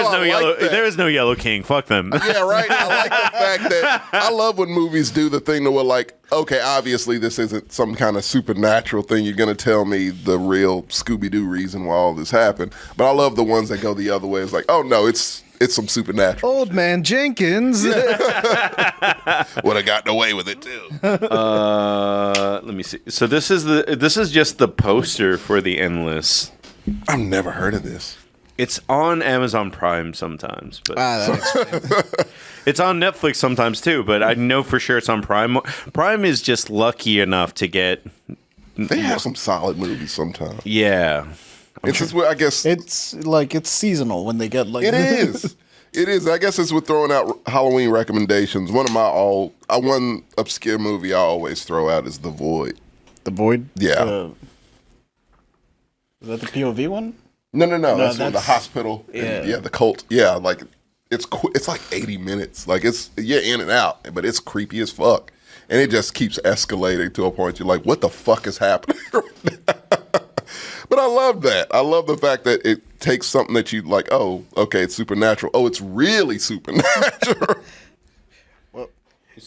is no Yellow King. Fuck them. Yeah, right. I like the fact that I love when movies do the thing that we're like, okay, obviously this isn't some kind of supernatural thing. You're going to tell me the real Scooby-Doo reason why all this happened. But I love the ones that go the other way. It's like, oh no, it's some supernatural. Old Man Jenkins would have gotten away with it too. Let me see. So this is just the poster for The Endless. I've never heard of this. It's on Amazon Prime sometimes, but that it's on Netflix sometimes too. But I know for sure it's on Prime. Prime is just lucky enough to get. They have some solid movies sometimes. Yeah, it's just, I guess it's seasonal when they get like. It is. It is. I guess it's with throwing out Halloween recommendations. One obscure movie I always throw out is The Void. The Void. Yeah. Is that the POV one? No. That's the hospital. Yeah. The cult. Yeah, like it's like 80 minutes. Like you're in and out, but it's creepy as fuck, and it just keeps escalating to a point you're like, what the fuck is happening? But I love that. I love the fact that it takes something that you like. Oh, okay, it's supernatural. Oh, it's really supernatural.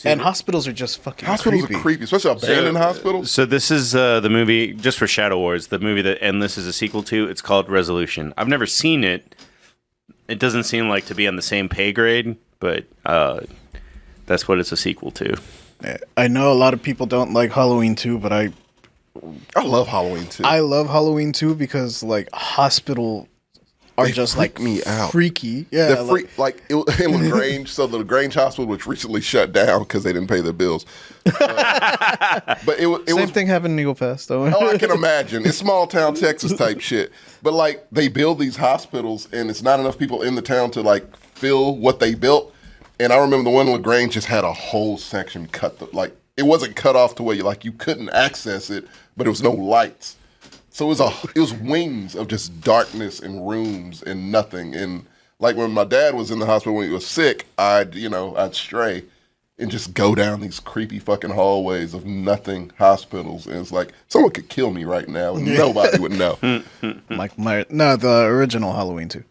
And hospitals are just fucking Hospitals creepy. are creepy, especially abandoned hospitals. So this is the movie, just for Shadow Wars, the movie that Endless is a sequel to. It's called Resolution. I've never seen it. It doesn't seem like to be on the same pay grade, but that's what it's a sequel to. I know a lot of people don't like Halloween 2, but I love Halloween 2. I love Halloween 2 because like hospital are they just freak like me out. Freaky. Yeah. They're in LaGrange, so the LaGrange Hospital, which recently shut down because they didn't pay their bills. But it Same thing happened in Eagle Pass, though. Oh, I can imagine. It's small town Texas type shit. But like they build these hospitals, and it's not enough people in the town to like fill what they built. And I remember the one in LaGrange just had a whole section cut. It wasn't cut off to where you couldn't access it, but there was no lights. So it was wings of just darkness and rooms and nothing. And like when my dad was in the hospital when he was sick, I'd stray and just go down these creepy fucking hallways of nothing hospitals. And it's like someone could kill me right now and nobody would know. The original Halloween 2.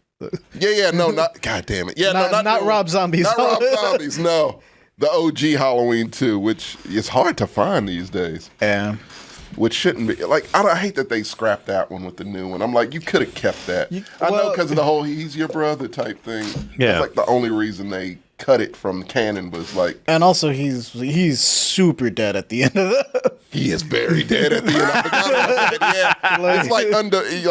Yeah, no, not. God damn it. Yeah, not Rob Zombies. Not Rob Zombies. No, the OG Halloween 2, which is hard to find these days. Yeah. Which shouldn't be. Like, I hate that they scrapped that one with the new one. I'm like, you could have kept that. I know because of the whole "he's your brother" type thing. Yeah. It's like the only reason they cut it from canon was like. And also, he's super dead at the end of the. He is very dead at the end. I forgot about that. Yeah, it's like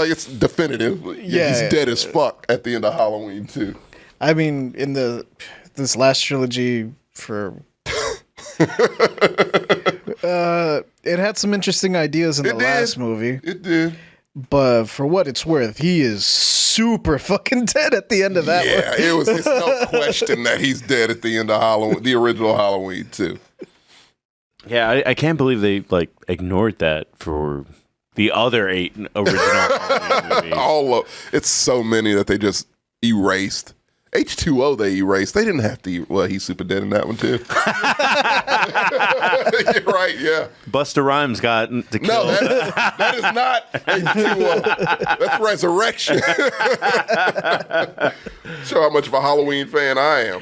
it's definitive. Yeah, he's dead as fuck at the end of Halloween 2. I mean, in this last trilogy for. It had some interesting ideas in the last movie. It did. But for what it's worth, he is super fucking dead at the end of that one. Yeah, it's no question that he's dead at the end of Halloween, the original Halloween 2. Yeah, I can't believe they ignored that for the other 8 original Halloween movies. It's so many that they just erased. H2O they erased. They didn't have to. Well, he's super dead in that one too. You're right. Yeah. Busta Rhymes got to kill. No, that is not H2O. That's Resurrection. Show how much of a Halloween fan I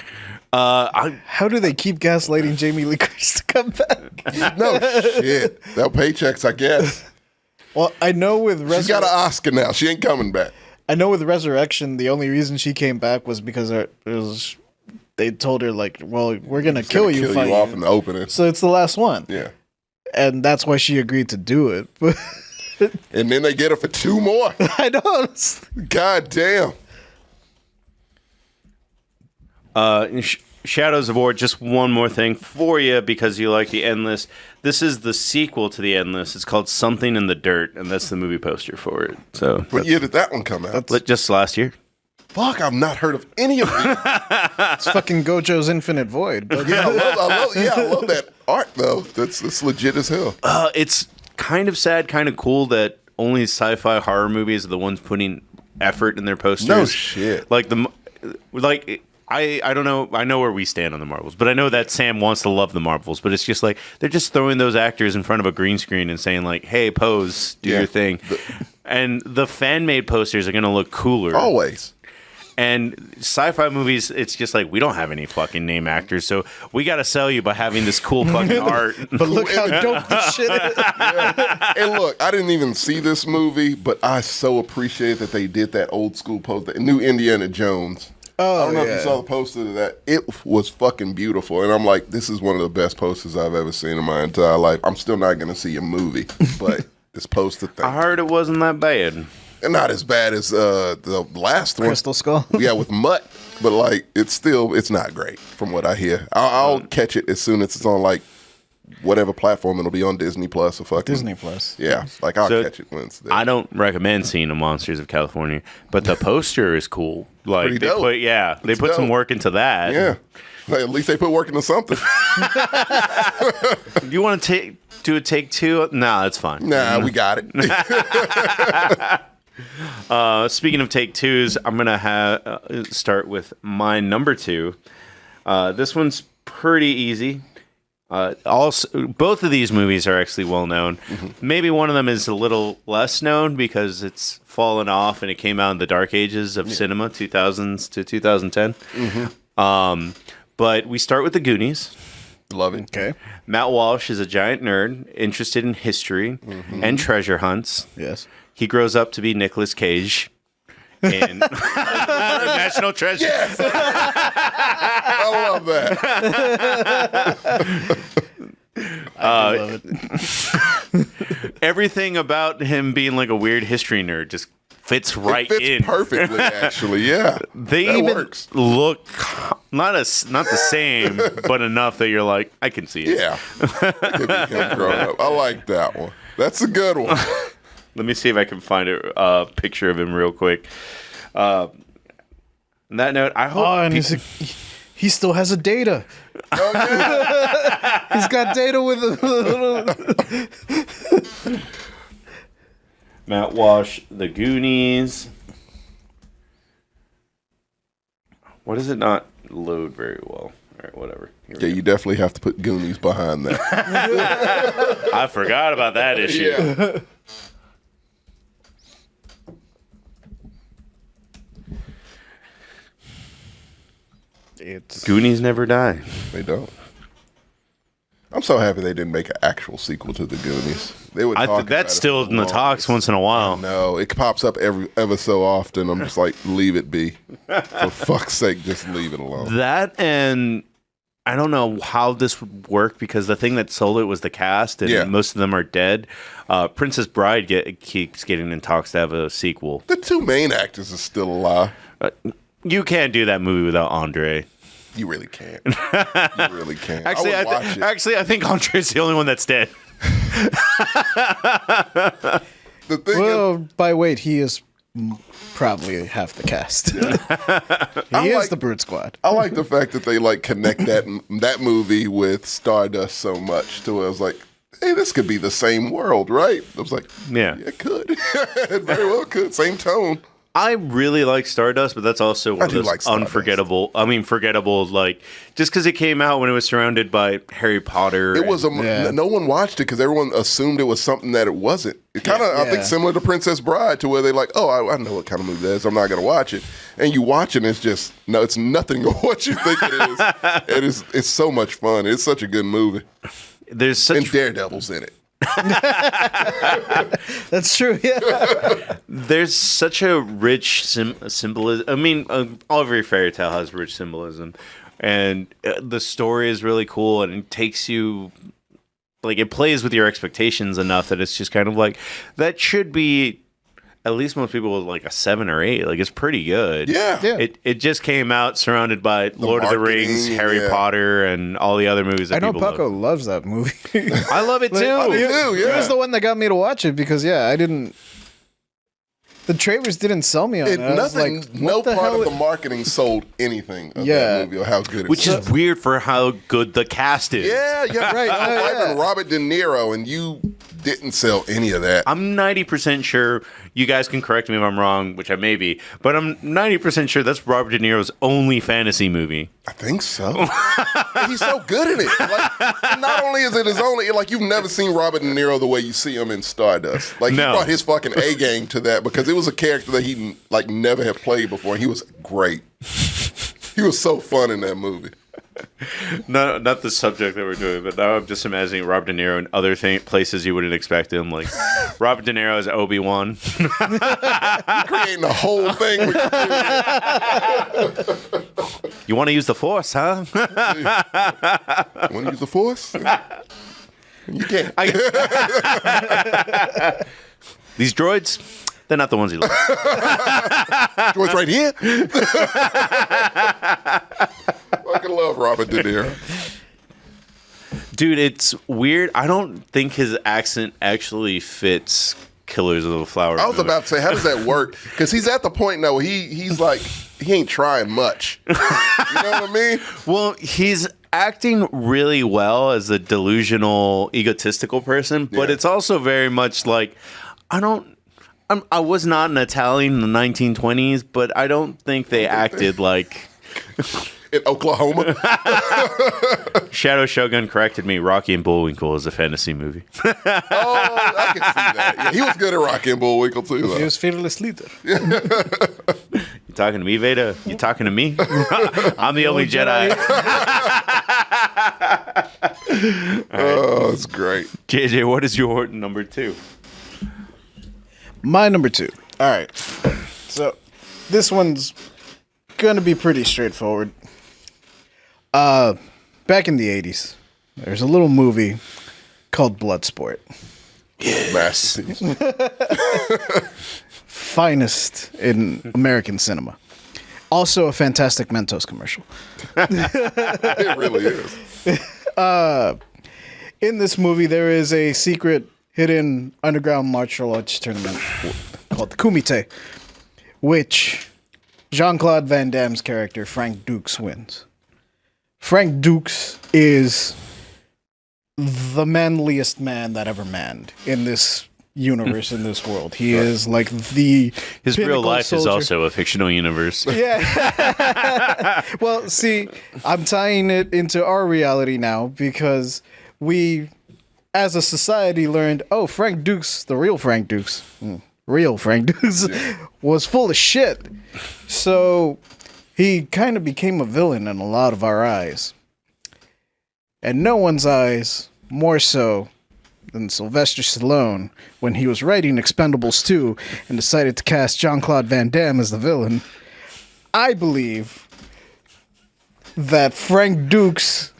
am. How do they keep gaslighting Jamie Lee Curtis to come back? No shit. That paychecks, I guess. Well, I know with She's got an Oscar now. She ain't coming back. I know with Resurrection, the only reason she came back was because they told her, like, well, we're going to kill you off in the opening. So it's the last one. Yeah. And that's why she agreed to do it. And then they get her for 2 more. I know. God damn. Shadows of War, just one more thing for you because you like the Endless. This is the sequel to the Endless. It's called Something in the Dirt, and that's the movie poster for it. So, what year did that one come out? Just last year. Fuck, I've not heard of any of these. It's fucking Gojo's Infinite Void. But I love that art though. That's legit as hell. It's kind of sad, kind of cool that only sci-fi horror movies are the ones putting effort in their posters. No shit. I don't know. I know where we stand on the Marvels, but I know that Sam wants to love the Marvels. But it's just like they're just throwing those actors in front of a green screen and saying like, "Hey, pose, do your thing." And the fan-made posters are going to look cooler always. And sci-fi movies, it's just like we don't have any fucking name actors, so we got to sell you by having this cool fucking art. But look how dope this shit is. Yeah. And look, I didn't even see this movie, but I so appreciate that they did that old school poster, new Indiana Jones. Oh, I don't know if you saw the poster of that. It was fucking beautiful. And I'm like, this is one of the best posters I've ever seen in my entire life. I'm still not going to see a movie, but this poster thing. I heard it wasn't that bad. And not as bad as the last one. Crystal Skull? Yeah, with Mutt. But like, it's not great from what I hear. I'll catch it as soon as it's on like whatever platform. It'll be on Disney Plus or fucking Disney Plus. Yeah, like I'll catch it when it's there. I don't recommend seeing the Monsters of California, but the poster is cool. Like pretty dope. They put some work into that. Yeah, like, at least they put work into something. You want to do a take 2? Nah, that's fine. Nah, we got it. Speaking of take 2s, I'm gonna start with my number 2. This one's pretty easy. Also, both of these movies are actually well known. Mm-hmm. Maybe one of them is a little less known because it's fallen off and it came out in the dark ages of cinema, 2000s to 2010. Mm-hmm. But we start with The Goonies. Love it. Okay. Matt Walsh is a giant nerd interested in history and treasure hunts. Yes. He grows up to be Nicolas Cage in National Treasure. Yes! I love that. I love it. Everything about him being like a weird history nerd just fits right it fits in perfectly. Actually, yeah, they that even works. Look not the same, but enough that you're like, I can see it. Yeah, it could be him growing up. I like that one. That's a good one. Let me see if I can find a picture of him real quick. On that note, I hope. Oh, and he still has a data. Oh, yeah. He's got data with Matt Walsh, The Goonies. Why does it not load very well? All right, whatever. Yeah, you definitely have to put Goonies behind that. I forgot about that issue. Yeah. Goonies never die. They don't. I'm so happy they didn't make an actual sequel to the Goonies. They would. That's still in the talks once in a while. No, it pops up ever so often. I'm just like, leave it be. For fuck's sake, just leave it alone. That, and I don't know how this would work because the thing that sold it was the cast, and most of them are dead. Princess Bride keeps getting in talks to have a sequel. The two main actors are still alive. You can't do that movie without Andre. You really can't. You really can't. Actually, I think Andre's the only one that's dead. The thing by weight, he is probably half the cast. He is the Brood Squad. I like the fact that they like connect that movie with Stardust so much to where I was like, hey, this could be the same world, right? I was like, yeah it could. It very well could. Same tone. I really like Stardust, but that's also one of those unforgettable. I mean, forgettable. Like just because it came out when it was surrounded by Harry Potter. It was no one watched it because everyone assumed it was something that it wasn't. It kind of I think similar to Princess Bride, to where they like, oh, I know what kind of movie that is. I'm not gonna watch it, and you watch it, and it's just it's nothing of what you think it is. It's so much fun. It's such a good movie. And Daredevil's in it. That's true. Yeah. There's such a rich symbolism. I mean, every fairy tale has rich symbolism, and the story is really cool, and it takes you like it plays with your expectations enough that it's just kind of like that should be. At least most people with like a 7 or 8. Like it's pretty good. Yeah. It just came out surrounded by Lord of the Rings, Harry Potter, and all the other movies that I know people Paco love. loves that movie. I love it too. He was the one that got me to watch it because I didn't. The trailers didn't sell me on it. No part of the marketing sold anything of that movie or how good it was. Which is weird for how good the cast is. Yeah, right. Even Robert De Niro, and you didn't sell any of that. I'm 90% sure, you guys can correct me if I'm wrong, which I may be, but I'm 90% sure that's Robert De Niro's only fantasy movie. I think so. He's so good in it. Like, not only is it his only, like you've never seen Robert De Niro the way you see him in Stardust. Like he brought his fucking A game to that because it was a character that he like never had played before. And he was great. He was so fun in that movie. Not the subject that we're doing, but now I'm just imagining Robert De Niro in other places you wouldn't expect him. Like Robert De Niro as Obi-Wan. Creating the whole thing. You want to use the Force, huh? You want to use the Force? You can't. These droids, they're not the ones he loves. Droids right here. I love Robert De Niro. Dude, it's weird. I don't think his accent actually fits Killers of the Flower Moon. I was about to say, how does that work? Because he's at the point now where he's like, he ain't trying much. You know what I mean? Well, he's acting really well as a delusional, egotistical person, but it's also very much like, I was not an Italian in the 1920s, but I don't think they acted like... In Oklahoma. Shadow Shogun corrected me. Rocky and Bullwinkle is a fantasy movie. Oh, I can see that. Yeah, he was good at Rocky and Bullwinkle too. Though. He was fearless leader. You talking to me, Vader? You talking to me? I'm the only Jedi. Oh, that's great. JJ, what is your number 2? My number 2. All right. So this one's gonna be pretty straightforward. Back in the 80s, there's a little movie called Bloodsport. Yes. Finest in American cinema. Also a fantastic Mentos commercial. It really is. In this movie, there is a secret hidden underground martial arts tournament called the Kumite, which Jean-Claude Van Damme's character, Frank Dukes, wins. Frank Dukes is the manliest man that ever manned in this universe, in this world. He is like the His real life soldier. is also a fictional universe. Yeah. Well, see, I'm tying it into our reality now because we, as a society, learned, Frank Dukes, the real Frank Dukes, was full of shit. So he kind of became a villain in a lot of our eyes. And no one's eyes more so than Sylvester Stallone when he was writing Expendables 2 and decided to cast Jean-Claude Van Damme as the villain. I believe that Frank Dukes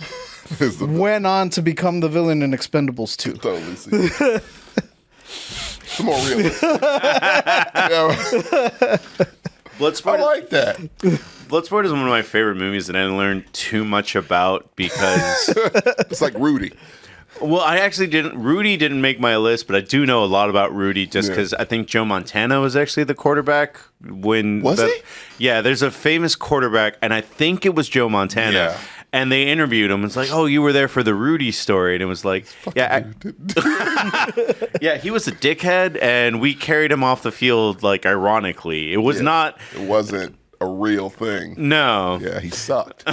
went on to become the villain in Expendables 2. Totally see. It's more realistic. Bloodsport. I like that. Bloodsport is one of my favorite movies that I didn't learn too much about because It's like Rudy. well, I actually didn't. Rudy didn't make my list, but I do know a lot about Rudy just because I think Joe Montana was actually the quarterback when. Was he? Yeah, there's a famous quarterback, and I think it was Joe Montana. Yeah. And they interviewed him. It's like, oh, you were there for the Rudy story, and it was like, yeah, yeah, he was a dickhead, and we carried him off the field like ironically. It was not. It wasn't a real thing. No. Yeah, he sucked.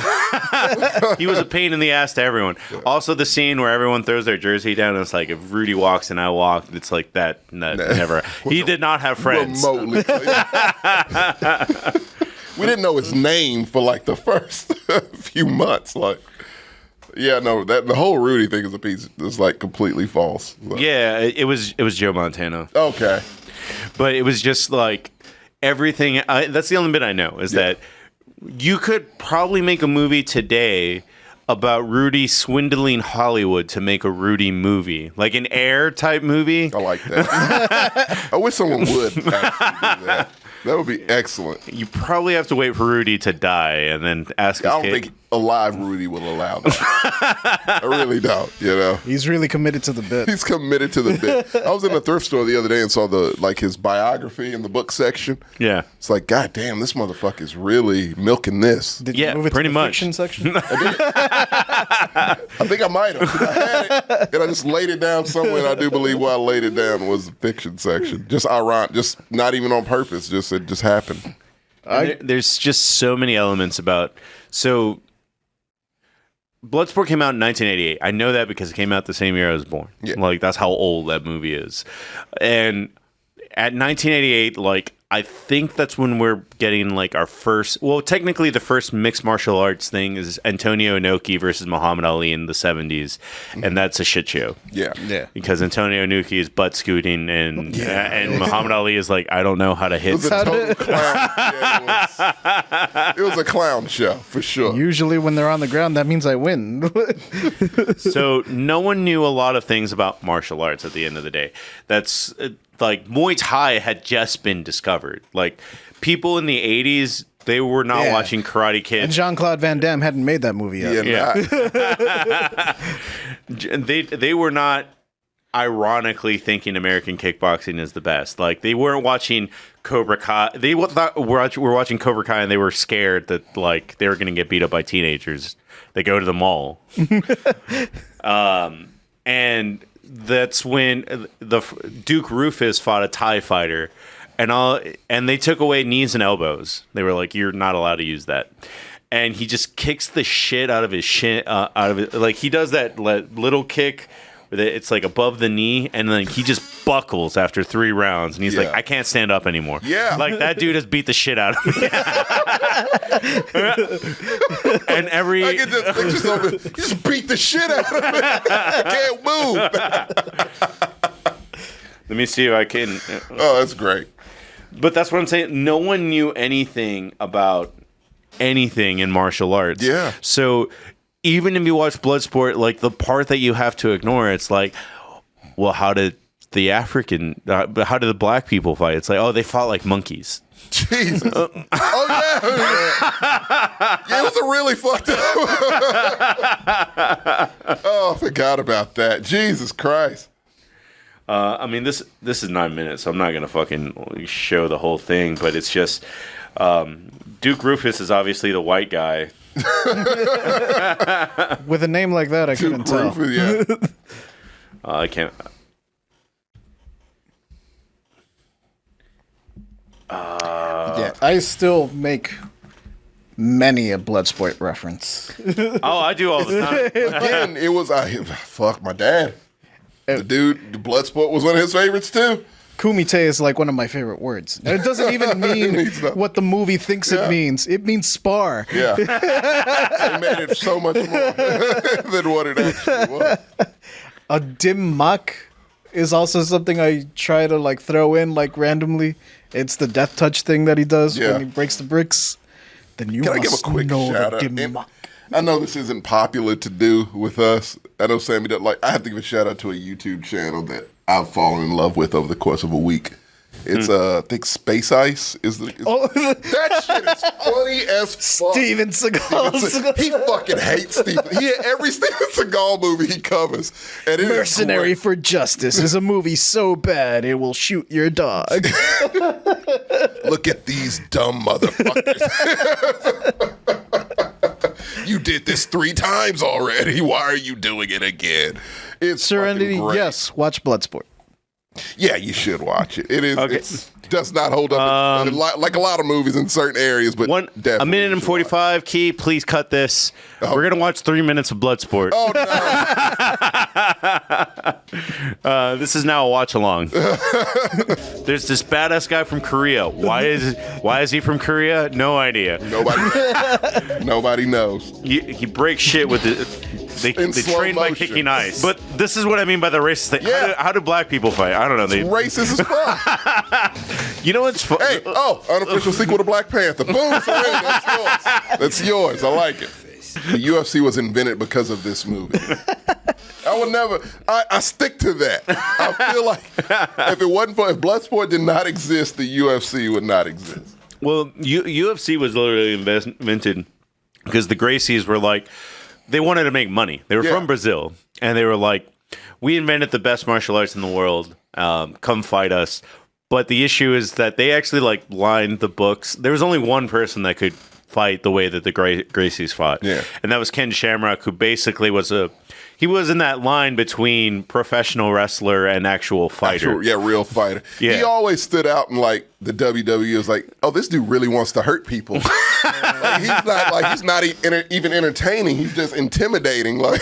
He was a pain in the ass to everyone. Yeah. Also, the scene where everyone throws their jersey down, it's like if Rudy walks and I walk, it's like that. Never. He did not have friends. Remotely. We didn't know his name for like the first few months. Like, yeah, no, that the whole Rudy thing is a piece. It's like completely false. So. Yeah, it was Joe Montana. Okay, but it was just like everything. That's the only bit I know is that you could probably make a movie today about Rudy swindling Hollywood to make a Rudy movie, like an Air type movie. I like that. I wish someone would actually do that. That would be excellent. You probably have to wait for Rudy to die and then ask his I don't kid. think alive Rudy will allow that. I really don't, you know. He's really committed to the bit. He's committed to the bit. I was in a thrift store the other day and saw his biography in the book section. Yeah. It's like, God damn, this motherfucker's really milking this. Did you move it pretty to the much. fiction section? I think I might have. I had it, and I just laid it down somewhere, and I do believe where I laid it down was the fiction section. Just ironic, just not even on purpose. It just happened. There's just so many elements about... So, Bloodsport came out in 1988. I know that because it came out the same year I was born. Yeah. Like, that's how old that movie is. And at 1988, like, I think that's when we're getting, like, our first... Well, technically, the first mixed martial arts thing is Antonio Inoki versus Muhammad Ali in the 70s. And that's a shit show. Yeah. Because Antonio Inoki is butt scooting, and Muhammad Ali is like, I don't know how to hit. It was a total clown. Yeah, it was a clown show, for sure. Usually when they're on the ground, that means I win. So no one knew a lot of things about martial arts at the end of the day. That's... like Muay Thai had just been discovered. Like people in the 80s, they were not watching Karate Kid. And Jean-Claude Van Damme hadn't made that movie yet. They were not ironically thinking American kickboxing is the best. Like they weren't watching Cobra Kai. They thought were watching Cobra Kai and they were scared that like they were going to get beat up by teenagers. They go to the mall. And that's when the Duke Rufus fought a TIE fighter, and they took away knees and elbows. They were like, "You're not allowed to use that." And he just kicks the shit out of his shin, like he does that little kick. It's like above the knee, and then he just buckles after 3 rounds, and he's like, "I can't stand up anymore." Yeah, like that dude has beat the shit out of me. And I get this pictures of it. He just beat the shit out of me. I can't move. Let me see if I can. Oh, that's great. But that's what I'm saying. No one knew anything about anything in martial arts. Yeah. So even if you watch Bloodsport, like the part that you have to ignore, it's like, well, how did the black people fight? It's like, oh, they fought like monkeys. Jesus. Oh, yeah. Yeah, it was a really fucked up. Oh, I forgot about that. Jesus Christ. I mean, this is 9 minutes, so I'm not going to fucking show the whole thing, but it's just, Duke Rufus is obviously the white guy. With a name like that, I couldn't tell. Yeah. I can't. Yeah, I still make many a Bloodsport reference. Oh, I do all the time. Again, it was fuck my dad. The Bloodsport was one of his favorites too. Kumite is like one of my favorite words. And it doesn't even mean what the movie thinks it means. It means spar. Yeah. They made it so much more than what it actually was. A dim mak is also something I try to like throw in like randomly. It's the death touch thing that he does when he breaks the bricks. Then you Can I give a must quick know shout the out? dim And mak. I know this isn't popular to do with us. I know Sammy doesn't like. I have to give a shout out to a YouTube channel that I've fallen in love with over the course of a week. It's I think Space Ice is the. That shit is funny as fuck. Steven Seagal. He fucking hates Steven. Every Steven Seagal movie he covers. And it Mercenary for Justice is a movie so bad it will shoot your dog. Look at these dumb motherfuckers. You did this 3 times already. Why are you doing it again? It's Serenity, fucking great. yes. Watch Bloodsport. Yeah, you should watch it. It is. It does not hold up like a lot of movies in certain areas, but definitely a minute and 45. Key, please cut this. We're gonna watch 3 minutes of Bloodsport. Oh no! This is now a watch along. There's this badass guy from Korea. Why is he from Korea? No idea. Nobody knows. He breaks shit with it. They train by kicking ice. But this is what I mean by the racist thing. Yeah. How do black people fight? I don't know. Racist as fuck. You know what's funny? Hey, unofficial sequel to Black Panther. Boom, Serena, that's yours. That's yours. I like it. The UFC was invented because of this movie. I would never. I stick to that. I feel like if Bloodsport did not exist, the UFC would not exist. Well, UFC was literally invented because the Gracies were like, they wanted to make money. They were from Brazil, and they were like, we invented the best martial arts in the world. Come fight us. But the issue is that they actually like lined the books. There was only one person that could fight the way that the Gracies fought. Yeah. And that was Ken Shamrock, who basically was he was in that line between professional wrestler and actual fighter. Real fighter. Yeah. He always stood out in like the WWE. Was like, oh, this dude really wants to hurt people. He's not even entertaining. He's just intimidating. Like,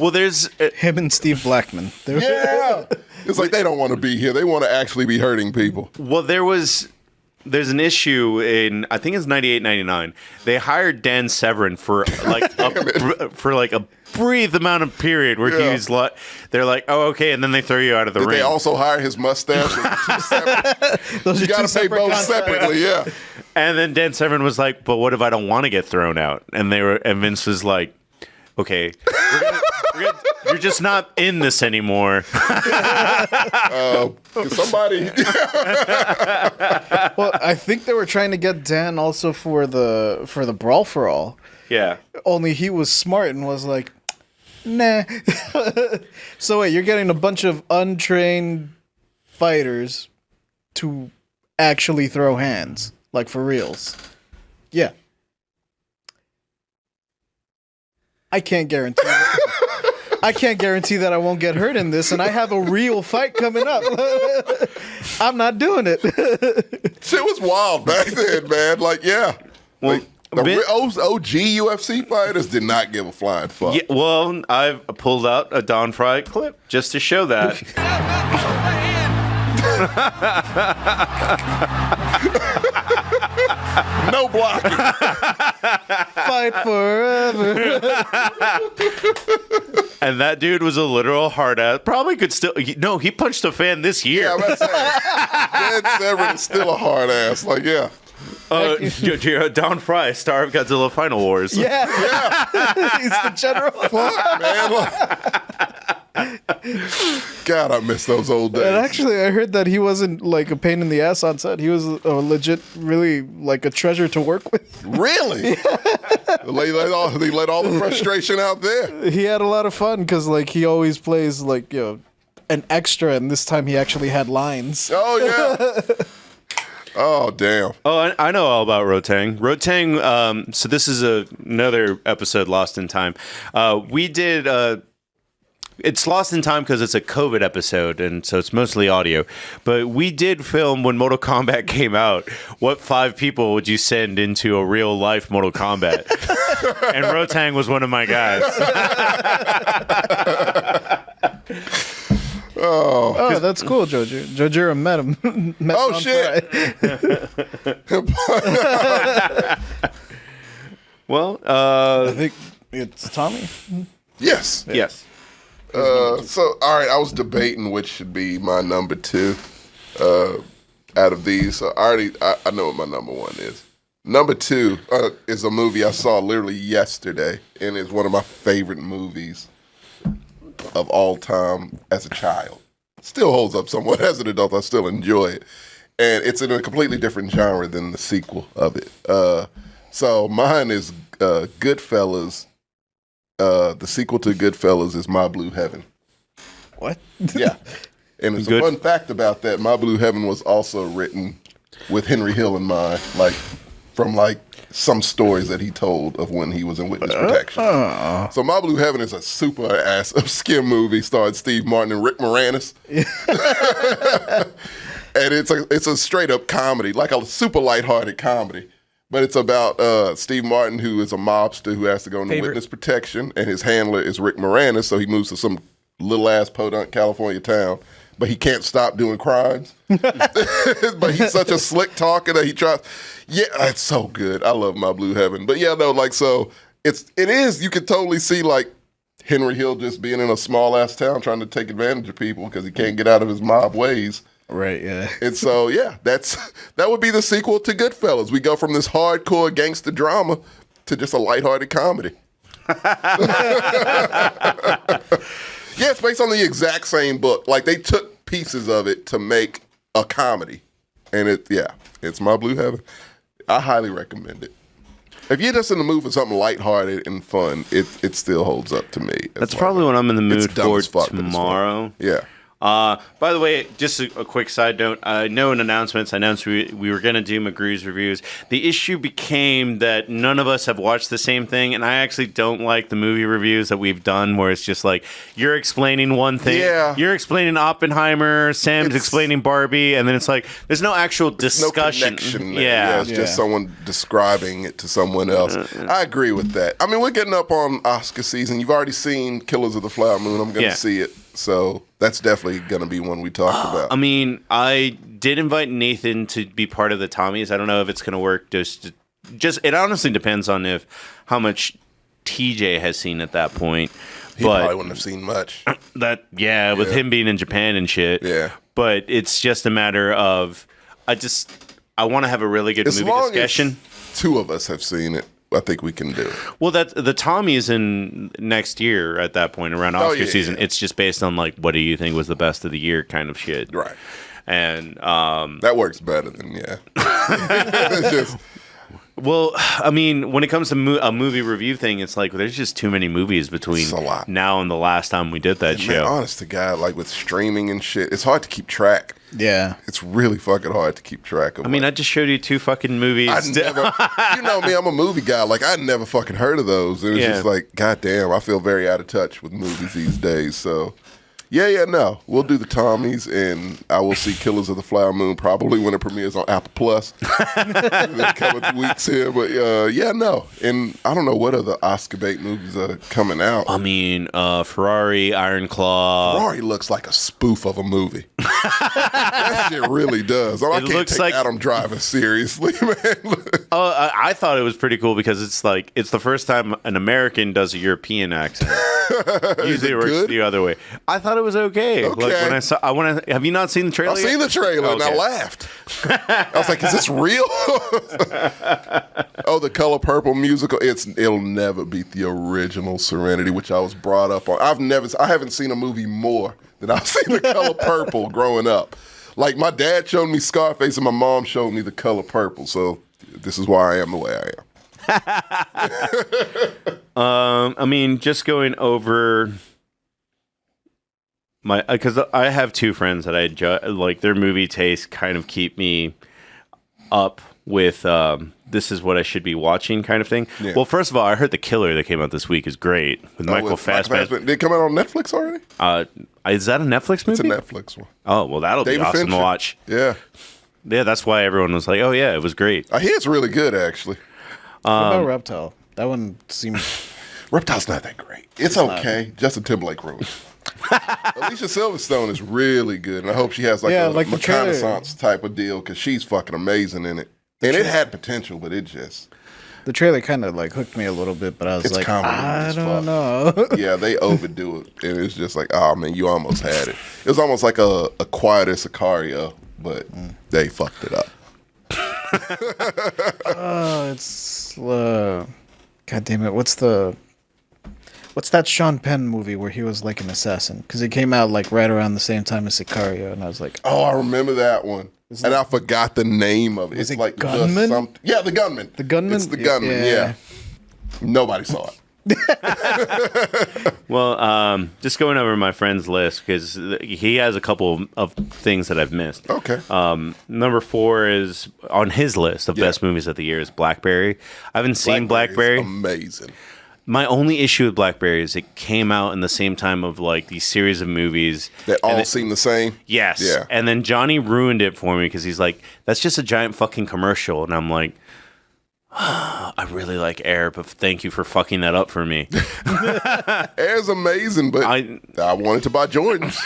well, there's him and Steve Blackman. Yeah, it's like they don't want to be here. They want to actually be hurting people. Well, there's an issue in, I think it's 98, 99. They hired Dan Severn for like a brief amount of period where he was like, they're like, oh, okay, and then they throw you out of the ring. Did they also hire his mustache? Those you got to pay both separately, yeah. And then Dan Severn was like, but what if I don't want to get thrown out? And Vince was like, okay, you're just not in this anymore. Somebody. Well, I think they were trying to get Dan also for the Brawl for All. Yeah. Only he was smart and was like, nah. So wait, you're getting a bunch of untrained fighters to actually throw hands, like for reals. Yeah. I can't guarantee that. I can't guarantee that I won't get hurt in this, and I have a real fight coming up. I'm not doing it. Shit was wild back then, man. Like, yeah. Well, the OG UFC fighters did not give a flying fuck. Yeah, well, I've pulled out a Don Fry clip just to show that. No blocking. Fight forever. And that dude was a literal hard ass. Probably could still. No, he punched a fan this year. Yeah, I'm about to say, Dan Severn is still a hard ass. Like, yeah. Don Fry, star of Godzilla Final Wars. Yeah. He's the general. Fuck, man. God, I miss those old days. And actually, I heard that he wasn't like a pain in the ass on set. He was a legit, really like a treasure to work with. Really? Yeah. They let all the frustration out there. He had a lot of fun because like he always plays like an extra, and this time he actually had lines. Oh yeah. Oh, damn. Oh, I know all about Rotang. Rotang, so this is another episode Lost in Time. We did, it's Lost in Time because it's a COVID episode, and so it's mostly audio. But we did film when Mortal Kombat came out. What 5 people would you send into a real-life Mortal Kombat? And Rotang was one of my guys. Oh, that's cool, Jojo. Jojiro met him. Met Oh on shit! Friday. Well, I think it's Tommy. Yes. yes. So, all right, I was debating which should be my number 2 out of these. So I know what my number 1 is. Number 2 is a movie I saw literally yesterday, and it's one of my favorite movies of all time as a child. Still holds up somewhat as an adult. I still enjoy it. And it's in a completely different genre than the sequel of it. So mine is Goodfellas. The sequel to Goodfellas is My Blue Heaven. What? Yeah. And it's a fun fact about that. My Blue Heaven was also written with Henry Hill in mind, from some stories that he told of when he was in witness protection. So My Blue Heaven is a super ass obscure movie starring Steve Martin and Rick Moranis. And it's a straight up comedy, like a super lighthearted comedy. But it's about Steve Martin, who is a mobster who has to go into witness protection, and his handler is Rick Moranis, so he moves to some little ass podunk California town. But he can't stop doing crimes. But he's such a slick talker that he tries. Yeah, it's so good. I love My Blue Heaven. But yeah, no, so it is. You can totally see Henry Hill just being in a small ass town trying to take advantage of people because he can't get out of his mob ways. Right. Yeah. And so yeah, that would be the sequel to Goodfellas. We go from this hardcore gangster drama to just a lighthearted comedy. Yeah, it's based on the exact same book. They took pieces of it to make a comedy. And it's My Blue Heaven. I highly recommend it. If you're just in the mood for something lighthearted and fun, it still holds up to me. That's probably what I'm in the mood for tomorrow. Yeah. By the way, just a quick side note. I know in announcements, I announced we were going to do McGrew's reviews. The issue became that none of us have watched the same thing, and I actually don't like the movie reviews that we've done where it's just you're explaining one thing. Yeah. You're explaining Oppenheimer, Sam's explaining Barbie, and then it's there's no actual discussion. No connection there. Yeah, it's just someone describing it to someone else. I agree with that. I mean, we're getting up on Oscar season. You've already seen Killers of the Flower Moon. I'm going to see it. So that's definitely going to be one we talk about. I mean, I did invite Nathan to be part of the Tommies. I don't know if it's going to work. Just it honestly depends on how much TJ has seen at that point. He probably wouldn't have seen much. With him being in Japan and shit. Yeah. But it's just a matter of I want to have a really good movie discussion. As 2 of us have seen it, I think we can do it. Well, the Tommy's in next year at that point around Oscar season. Yeah. It's just based on what do you think was the best of the year kind of shit. Right. And that works better than it's just. Well, I mean, when it comes to a movie review thing, it's there's just too many movies between now and the last time we did that show. Man, honest to God, with streaming and shit, it's hard to keep track. Yeah. It's really fucking hard to keep track of. I mean, I just showed you 2 fucking movies. You know me, I'm a movie guy. I never fucking heard of those. And it's just God damn, I feel very out of touch with movies these days. So, no. We'll do the Tommies, and I will see Killers of the Flower Moon probably when it premieres on Apple Plus in the coming weeks here. But, no. And I don't know what other Oscar bait movies are coming out. I mean, Ferrari, Iron Claw. Ferrari looks like a spoof of a movie. That shit really does. I can't take Adam Driver seriously, man. I thought it was pretty cool because it's the first time an American does a European accent. Usually it works the other way. I thought it was okay. When have you not seen the trailer? I've seen the trailer and I laughed. I was like, is this real? The Color Purple musical. It'll never beat the original Serenity, which I was brought up on. I haven't seen a movie more than I've seen The Color Purple growing up. My dad showed me Scarface and my mom showed me The Color Purple. So this is why I am the way I am. I mean, just going over because I have 2 friends that I their movie tastes kind of keep me up with this is what I should be watching kind of thing. Yeah. Well, first of all, I heard The Killer that came out this week is great with Michael Fassbender. Did it come out on Netflix already? Is that a Netflix movie? It's a Netflix one. Oh, well, that'll be awesome to watch. Yeah. Yeah, that's why everyone was like, oh, yeah, it was great. I hear it's really good, actually. What about Reptile? That one seems... Reptile's not that great. It's okay. Justin Timberlake ruined it. Alicia Silverstone is really good, and I hope she has like a reconnaissance type of deal because she's fucking amazing in it. And it had potential, but it just... The trailer kind of like hooked me a little bit, but I was like, I don't know. Yeah, they overdo it, and it's just like, oh man, you almost had it. It was almost like a quieter Sicario, but they fucked it up. It's God damn it! What's that Sean Penn movie where he was like an assassin? Because it came out like right around the same time as Sicario, and I was like, oh, I remember that one. And I forgot the name of it. Was it's it like Gunman? The Gunman. The Gunman? It's the Gunman, yeah. Nobody saw it. Well, just going over my friend's list because he has a couple of things that I've missed. Okay. Number 4 is on his list of best movies of the year is Blackberry. I haven't seen Blackberry. Amazing. My only issue with Blackberry is it came out in the same time of like these series of movies that all seem the same. Yes. Yeah. And then Johnny ruined it for me because he's like, "That's just a giant fucking commercial," and I'm like, I really like Air, but thank you for fucking that up for me. Air's amazing, but I wanted to buy Jordans.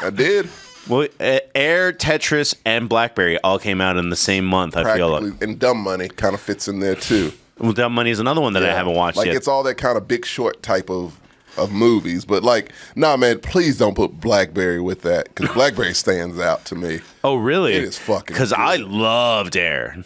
I did. Well, Air, Tetris, and Blackberry all came out in the same month. I feel like, and Dumb Money kind of fits in there too. Well, Dumb Money is another one that I haven't watched yet. Like, it's all that kind of Big Short type of movies. But, like, nah, man, please don't put Blackberry with that because Blackberry stands out to me. Oh, really? It is fucking because good. I loved Air.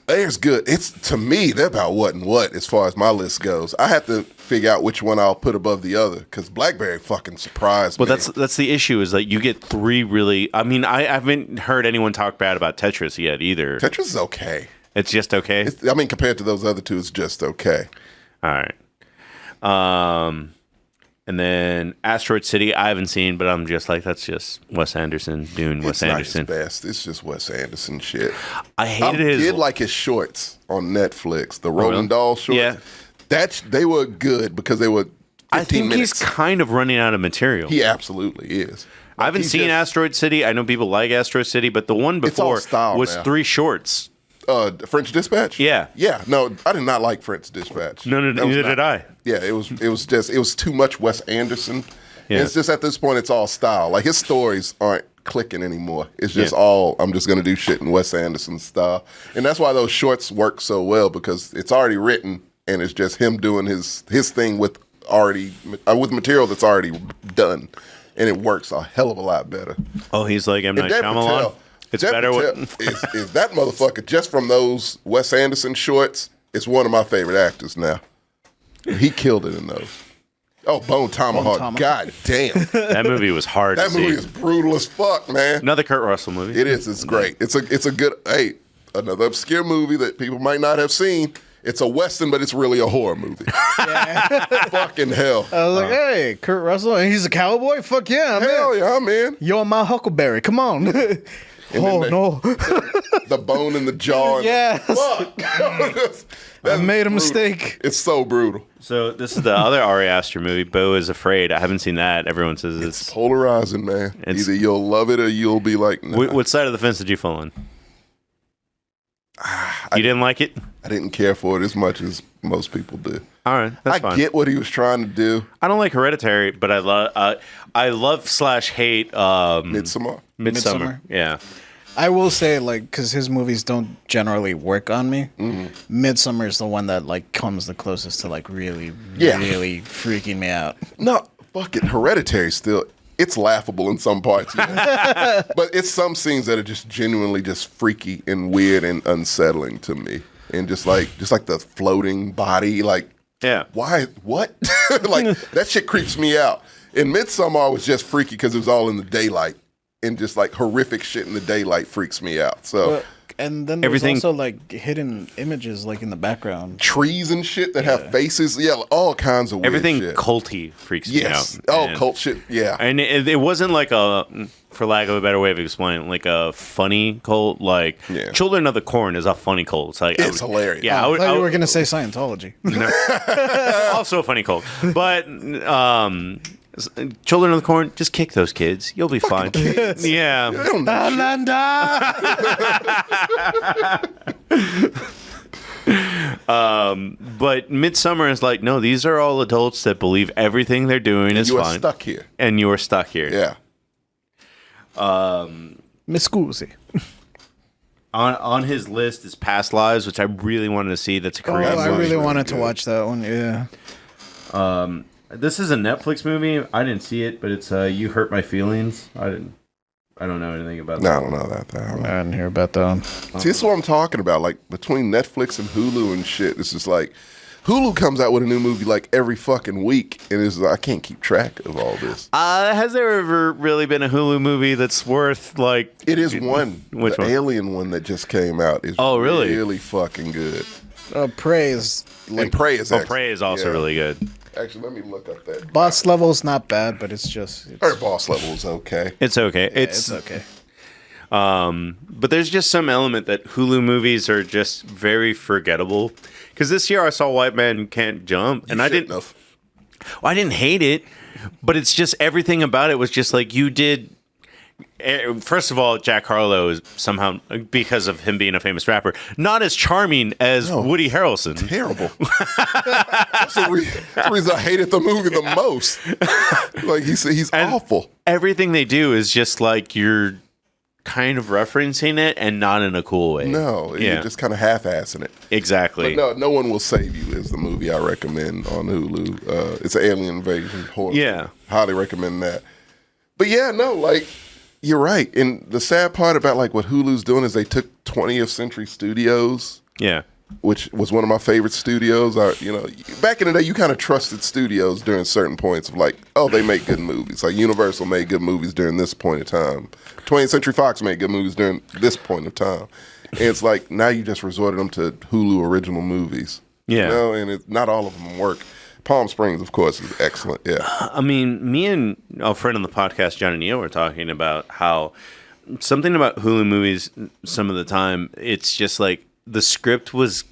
Air's good. It's, to me, they're about what and what as far as my list goes. I have to figure out which one I'll put above the other because Blackberry fucking surprised me. Well, that's the issue is that you get 3 really... I mean, I haven't heard anyone talk bad about Tetris yet either. Tetris is okay. It's just okay? I mean, compared to those other two, it's just okay. All right. And then Asteroid City, I haven't seen, but I'm just like, that's just Wes Anderson doing Wes Anderson. It's not his best. It's just Wes Anderson shit. I did like his shorts on Netflix, the Rolling Doll shorts. Yeah. They were good because they were 15 I think minutes. he's kind of running out of material. He absolutely is. I haven't seen Asteroid City. I know people like Asteroid City, but the one before was 3 shorts. French Dispatch? Yeah. Yeah. No, I did not like French Dispatch. No, neither did I. Yeah, it was too much Wes Anderson. Yeah. It's just at this point it's all style. Like his stories aren't clicking anymore. It's just all I'm just gonna do shit in Wes Anderson style. And that's why those shorts work so well because it's already written and it's just him doing his thing with material that's already done. And it works a hell of a lot better. Oh, he's like M. Night Shyamalan? It's better is that motherfucker just from those Wes Anderson shorts is one of my favorite actors now. He killed it in those. Oh, Bone Tomahawk. God damn. That movie was hard to see. That movie is brutal as fuck, man. Another Kurt Russell movie. It is. It's great. It's a good, another obscure movie that people might not have seen. It's a Western, but it's really a horror movie. Fucking hell. I was like, hey, Kurt Russell, and he's a cowboy? Fuck yeah, man. Hell yeah, man. You're my Huckleberry. Come on. No. The bone in the jaw. Yes. Fuck. I made a mistake. It's so brutal. So this is the other Ari Aster movie, Beau is Afraid. I haven't seen that. Everyone says it's polarizing, man. Either you'll love it or you'll be like, nah. What side of the fence did you fall on? You didn't like it? I didn't care for it as much as most people do. All right, that's fine. I get what he was trying to do. I don't like Hereditary, but I love / hate Midsommar. Yeah. I will say, like, because his movies don't generally work on me. Mm-hmm. Midsommar is the one that like comes the closest to like really freaking me out. No, fuck it. Hereditary still. It's laughable in some parts, but it's some scenes that are just genuinely just freaky and weird and unsettling to me. And just like the floating body, like, why? What? Like that shit creeps me out. And Midsommar was just freaky because it was all in the daylight, and just like horrific shit in the daylight freaks me out. So. And then there's also like hidden images like in the background. Trees and shit that have faces. Yeah, all kinds of weird everything shit. Culty freaks me out. Oh, cult shit. Yeah. And it wasn't like for lack of a better way of explaining, like a funny cult. Like Children of the Corn is a funny cult. It's like it's hilarious. Yeah, I thought you were gonna say Scientology. No. Also a funny cult. But Children of the Corn, just kick those kids. You'll be fine. Kids. Yeah. But Midsummer is like, no, these are all adults that believe everything they're doing is you are fine. stuck here. And you are stuck here. Yeah. Mi scusi. On his list is Past Lives, which I really wanted to see. That's a Korean movie. I really wanted to watch that one. Yeah. This is a Netflix movie. I didn't see it, but it's You Hurt My Feelings. I don't know anything about that. No, I don't know that. I didn't hear about that one. See, this is what I'm talking about. Like, between Netflix and Hulu and shit, it's just like, Hulu comes out with a new movie like every fucking week, and it's like, I can't keep track of all this. Has there ever really been a Hulu movie that's worth, like... It is one. Which the one? Alien one that just came out is really? really fucking good. Prey is And Prey is excellent. Prey is also really good. Actually, let me look up that. boss level's not bad, but it's just Her boss level is okay. It's okay. yeah, it's okay. But there's just some element that Hulu movies are just very forgettable. Because this year I saw White Man Can't Jump, and I didn't hate it, but it's just everything about it was just like you did. First of all, Jack Harlow is somehow, because of him being a famous rapper, not as charming as Woody Harrelson. Terrible. That's the reason I hated the movie the most. Like he's awful. Everything they do is just like you're kind of referencing it and not in a cool way. No, you're just kind of half-assing it. Exactly. But no One Will Save You is the movie I recommend on Hulu. It's an alien invasion horror. Yeah. Highly recommend that. But yeah, no, like, you're right. And the sad part about like what Hulu's doing is they took 20th Century Studios. Yeah. Which was one of my favorite studios. Back in the day, you kind of trusted studios during certain points of like, oh, they make good movies. Like Universal made good movies during this point of time. 20th Century Fox made good movies during this point of time. And it's like, now you just resorted them to Hulu original movies. Yeah. And not all of them work. Palm Springs, of course, is excellent. Yeah. I mean, me and a friend on the podcast, John and Neil, were talking about how something about Hulu movies some of the time, it's just like, the script was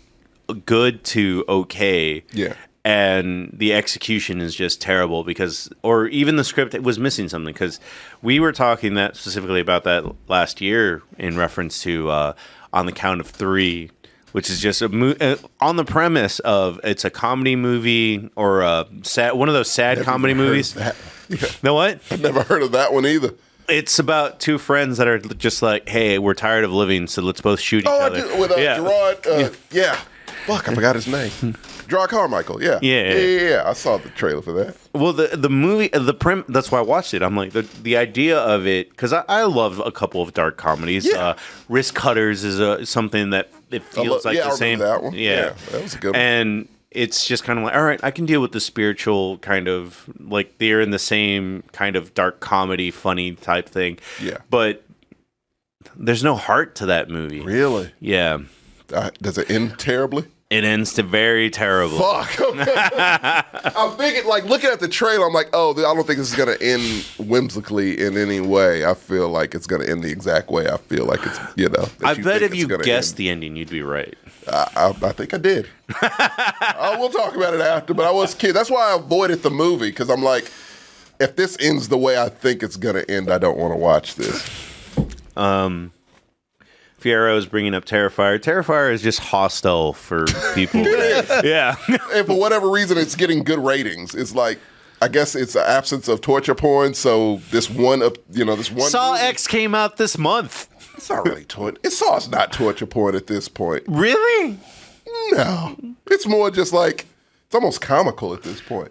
good to okay. Yeah. And the execution is just terrible or even the script was missing something, because we were talking that specifically about that last year in reference to On the Count of Three, which is just on the premise of it's a comedy movie or one of those sad comedy movies. Know what? I've never heard of that one either. It's about two friends that are just like, hey, we're tired of living, so let's both shoot each other. With Gerard. Yeah. Fuck, I forgot his name. Gerard Carmichael. Yeah. Yeah. I saw the trailer for that. Well, the movie, that's why I watched it. I'm like, the idea of it, because I love a couple of dark comedies. Yeah. Wrist Cutters is something that it feels like the same. That one. Yeah, that was a good one. And it's just kind of like, all right, I can deal with the spiritual kind of, like they're in the same kind of dark comedy, funny type thing. Yeah. But there's no heart to that movie. Really? Yeah. Does it end terribly? It ends to very terrible. Fuck. I'm thinking, like, looking at the trailer, I'm like, oh, I don't think this is going to end whimsically in any way. I feel like it's going to end the exact way I feel like it's, I bet if you guessed the ending, you'd be right. I think I did. We'll talk about it after, but I was a kid. That's why I avoided the movie, because I'm like, if this ends the way I think it's going to end, I don't want to watch this. Fierro is bringing up Terrifier. Terrifier is just hostile for people. Yeah. And for whatever reason, it's getting good ratings. It's like, I guess it's the absence of torture porn. So this one. Saw movie, X came out this month. It's not really torture. Saw's not torture porn at this point. Really? No. It's more just like, it's almost comical at this point.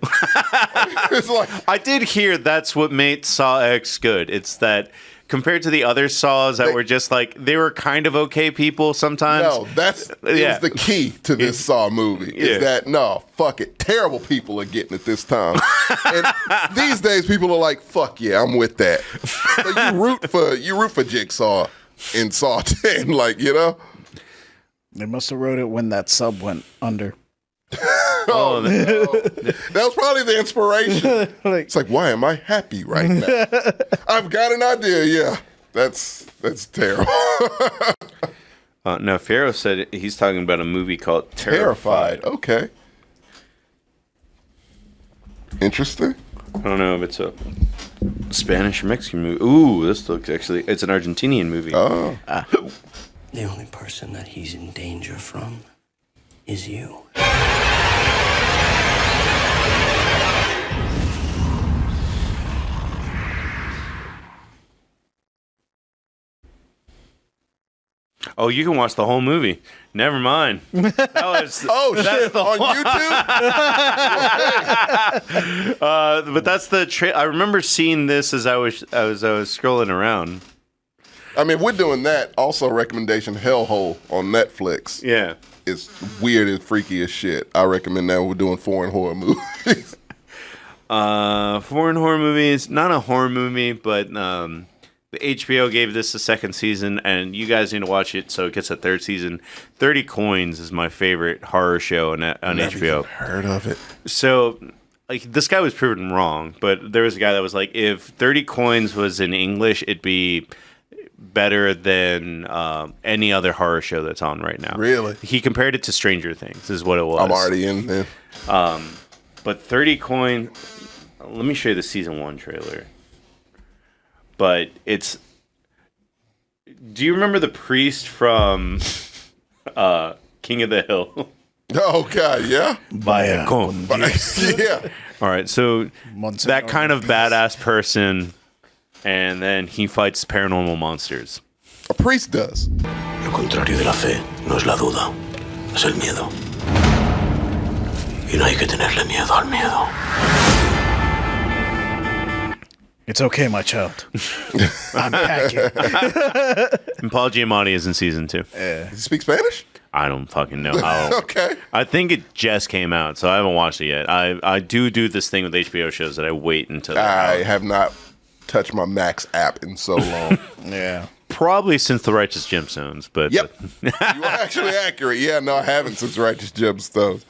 It's like, I did hear that's what made Saw X good. It's that compared to the other Saws that were just like, they were kind of okay people sometimes. No, that's the key to this Saw movie. Is that, no, fuck it. Terrible people are getting it this time. And these days people are like, fuck yeah, I'm with that. So you root for Jigsaw in Saw 10, like, They must have wrote it when that sub went under. No. That was probably the inspiration. It's like, why am I happy right now? I've got an idea. Yeah, that's terrible. No, Fierro said he's talking about a movie called Terrified. Okay. Interesting. I don't know if it's a Spanish or Mexican movie. Ooh, this looks it's an Argentinian movie. Oh. The only person that he's in danger from is you. Oh, you can watch the whole movie. Never mind. That was shit! On YouTube? but that's the I remember seeing this as I was scrolling around. I mean, we're doing that. Also, recommendation: Hellhole on Netflix. Yeah, it's weird and freaky as shit. I recommend that. We're doing foreign horror movies. Foreign horror movies. Not a horror movie, but the HBO gave this a second season, and you guys need to watch it, so it gets a third season. 30 Coins is my favorite horror show on Never HBO. Even heard of it. So, like, this guy was proven wrong, but there was a guy that was like, if 30 Coins was in English, it'd be better than any other horror show that's on right now. Really? He compared it to Stranger Things, is what it was. I'm already in there. But 30 Coin, let me show you the season 1 trailer. But it's... Do you remember the priest from King of the Hill? Oh, God, yeah? Vaya. Yeah. All right, so that kind of badass person, and then he fights paranormal monsters. A priest does. Lo contrario de la fe no es la duda, es el miedo. Y no hay que tenerle miedo al miedo. It's okay, my child. I'm packing. And Paul Giamatti is in season 2. Does he speak Spanish? I don't fucking know. Okay. I think it just came out, so I haven't watched it yet. I do this thing with HBO shows that I wait until I have not touched my Max app in so long. Yeah. Probably since The Righteous Gemstones, but Yep. You are actually accurate. Yeah, no, I haven't since Righteous Gemstones.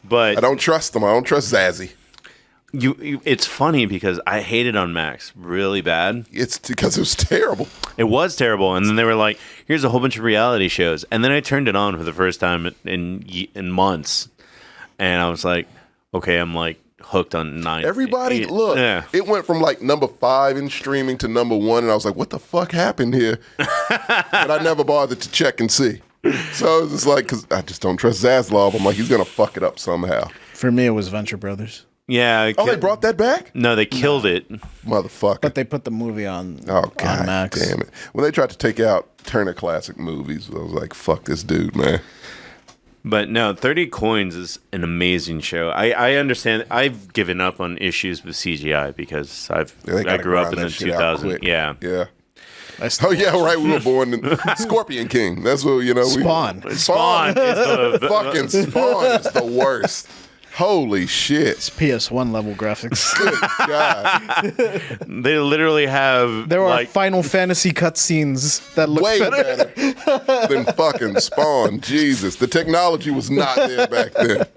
But I don't trust them. I don't trust Zazzy. It's funny because I hated on Max really bad. It's because it was terrible. It was terrible, and then they were like, "Here's a whole bunch of reality shows," and then I turned it on for the first time in months, and I was like, "Okay, I'm like hooked on 9." Everybody, look, it went from like number 5 in streaming to number 1, and I was like, "What the fuck happened here?" But I never bothered to check and see. So it's just like, because I just don't trust Zaslav. I'm like, he's gonna fuck it up somehow. For me, it was Venture Brothers. Yeah. Oh, they brought that back? No, they killed it. Motherfucker. But they put the movie on, God on Max. Damn it. When they tried to take out Turner Classic Movies, I was like, fuck this dude, man. But no, 30 Coins is an amazing show. I understand. I've given up on issues with CGI because I grew up in the 2000s. Yeah. Yeah. Oh, yeah, right. We were born in Scorpion King. That's what, you know. Spawn. Spawn is the... Fucking Spawn is the worst. Holy shit. It's PS1 level graphics. Good God. They literally have... There are Final Fantasy cutscenes that look way better than fucking Spawn. Jesus. The technology was not there back then.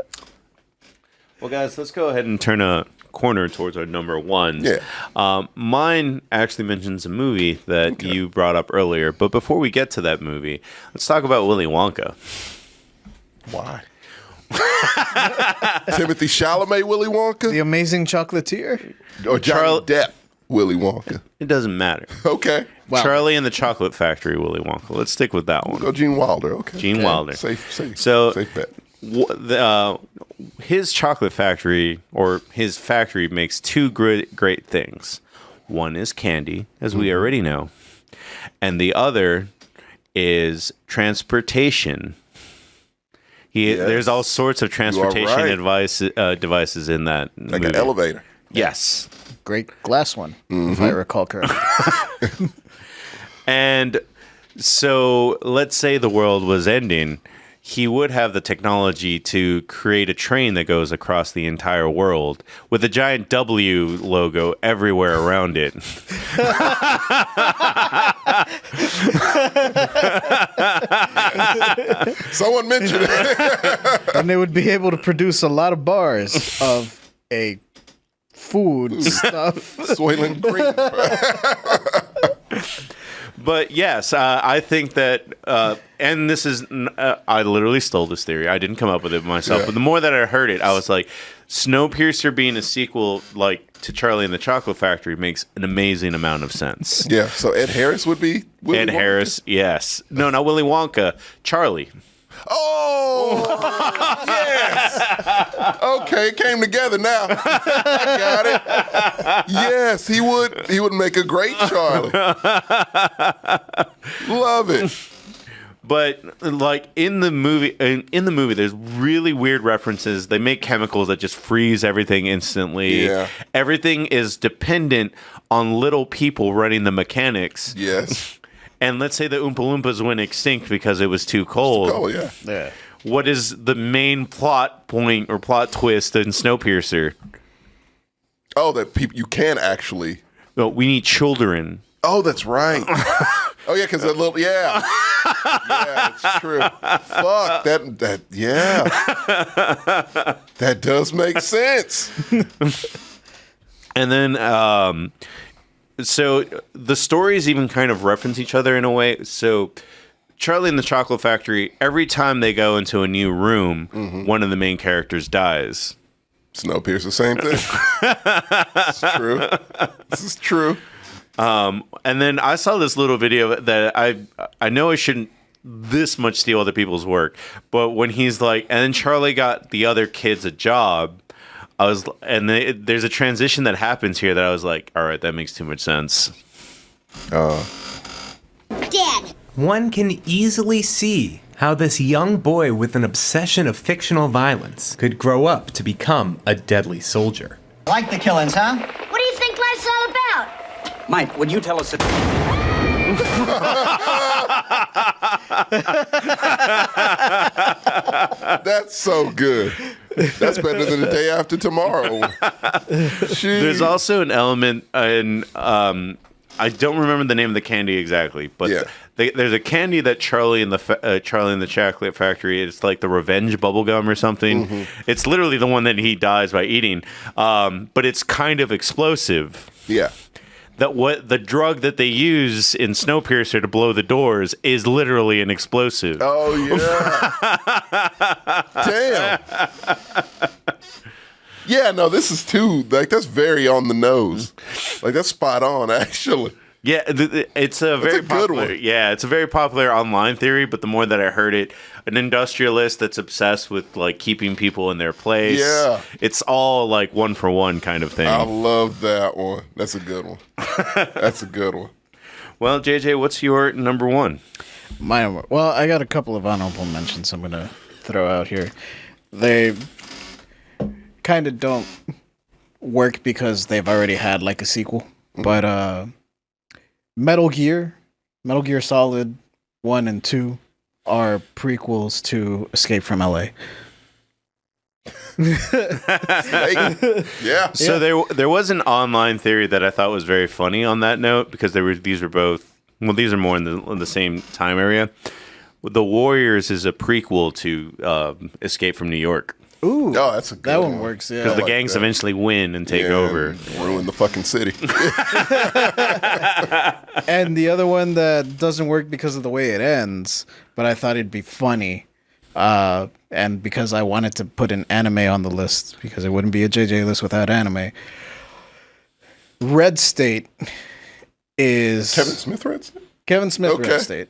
Well, guys, let's go ahead and turn a corner towards our number 1. Yeah. Mine actually mentions a movie that you brought up earlier. But before we get to that movie, let's talk about Willy Wonka. Why? Timothy Chalamet, Willy Wonka? The Amazing Chocolatier? Or Johnny Depp, Willy Wonka? It doesn't matter. Okay. Wow. Charlie and the Chocolate Factory, Willy Wonka. Let's stick with that one. We'll go Gene Wilder. Okay. Gene Wilder. Safe bet. His chocolate factory, or his factory, makes 2 great things. One is candy, as we already know, and the other is transportation. There's all sorts of transportation devices in that like movie. An elevator. Yes. Great glass one, if I recall correctly. And so let's say the world was ending. He would have the technology to create a train that goes across the entire world with a giant W logo everywhere around it. Someone mentioned it. And they would be able to produce a lot of bars of a food stuff. Soylent Green. But yes, I think that, and this is, I literally stole this theory. I didn't come up with it myself. But the more that I heard it, I was like, Snowpiercer being a sequel like to Charlie and the Chocolate Factory makes an amazing amount of sense. Yeah, so Ed Harris would be Willy Ed Wonka? Harris, yes. No, not Willy Wonka. Charlie. Oh, yes. Okay, it came together now. I got it. Yes, he would make a great Charlie. Love it. But like in the movie, there's really weird references. They make chemicals that just freeze everything instantly. Yeah. Everything is dependent on little people running the mechanics. Yes. And let's say the Oompa Loompas went extinct because it was too cold. Oh, yeah. Yeah. What is the main plot point or plot twist in Snowpiercer? Oh, that people you can actually. No, we need children. Oh, that's right. Oh yeah, because that little yeah, it's true. Fuck that yeah, that does make sense. And then, so the stories even kind of reference each other in a way. So Charlie and the Chocolate Factory, every time they go into a new room, one of the main characters dies. Snowpiercer, same thing. It's true. This is true. And then I saw this little video that I know I shouldn't this much steal other people's work, but when he's like, and then Charlie got the other kids a job, there's a transition that happens here that I was like, all right, that makes too much sense. Dad. One can easily see how this young boy with an obsession of fictional violence could grow up to become a deadly soldier. Like the killings, huh? What do you think life's all about? Mike, would you tell us? That's so good. That's better than the day after tomorrow. There's also an element in I don't remember the name of the candy exactly, but there's a candy that Charlie and the Chocolate Factory. It's like the revenge bubblegum or something. It's literally the one that he dies by eating, but it's kind of explosive. Yeah. That what the drug that they use in Snowpiercer to blow the doors is literally an explosive. Oh yeah. Damn. Yeah, no, this is too like that's very on the nose. Like that's spot on, actually. Yeah, it's a very popular. Good one. Yeah, it's a very popular online theory. But the more that I heard it, an industrialist that's obsessed with like keeping people in their place. Yeah, it's all like one for one kind of thing. I love that one. That's a good one. That's a good one. Well, JJ, what's your number one? Well, I got a couple of honorable mentions I'm gonna throw out here. They kind of don't work because they've already had like a sequel, but Metal Gear Solid 1 and 2 are prequels to Escape from LA. Yeah. So there was an online theory that I thought was very funny on that note because these are more in the same time area. The Warriors is a prequel to Escape from New York. Ooh, oh, that's a good one. Works, yeah. Because the gangs eventually win and take over. And ruin the fucking city. And the other one that doesn't work because of the way it ends, but I thought it'd be funny, and because I wanted to put an anime on the list, because it wouldn't be a JJ list without anime. Red State is... Kevin Smith Red State? Kevin Smith Red State.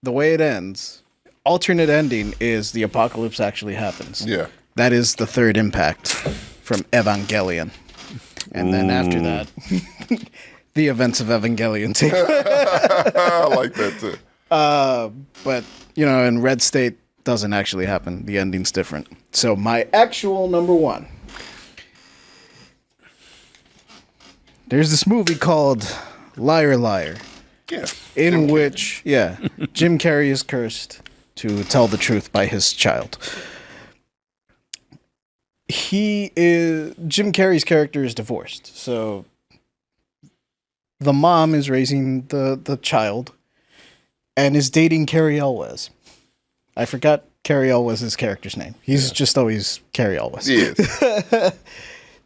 The way it ends... Alternate ending is the apocalypse actually happens. Yeah. That is the third impact from Evangelion. And then after that, the events of Evangelion take I like that too. But, in Red State doesn't actually happen. The ending's different. So my actual number one. There's this movie called Liar Liar. Yeah. In which, Jim Carrey is cursed to tell the truth by his child. Jim Carrey's character is divorced, so the mom is raising the child and is dating Carrie Elwes. I forgot Carrie Elwes' character's name. He's just always Carrie Elwes. Yes.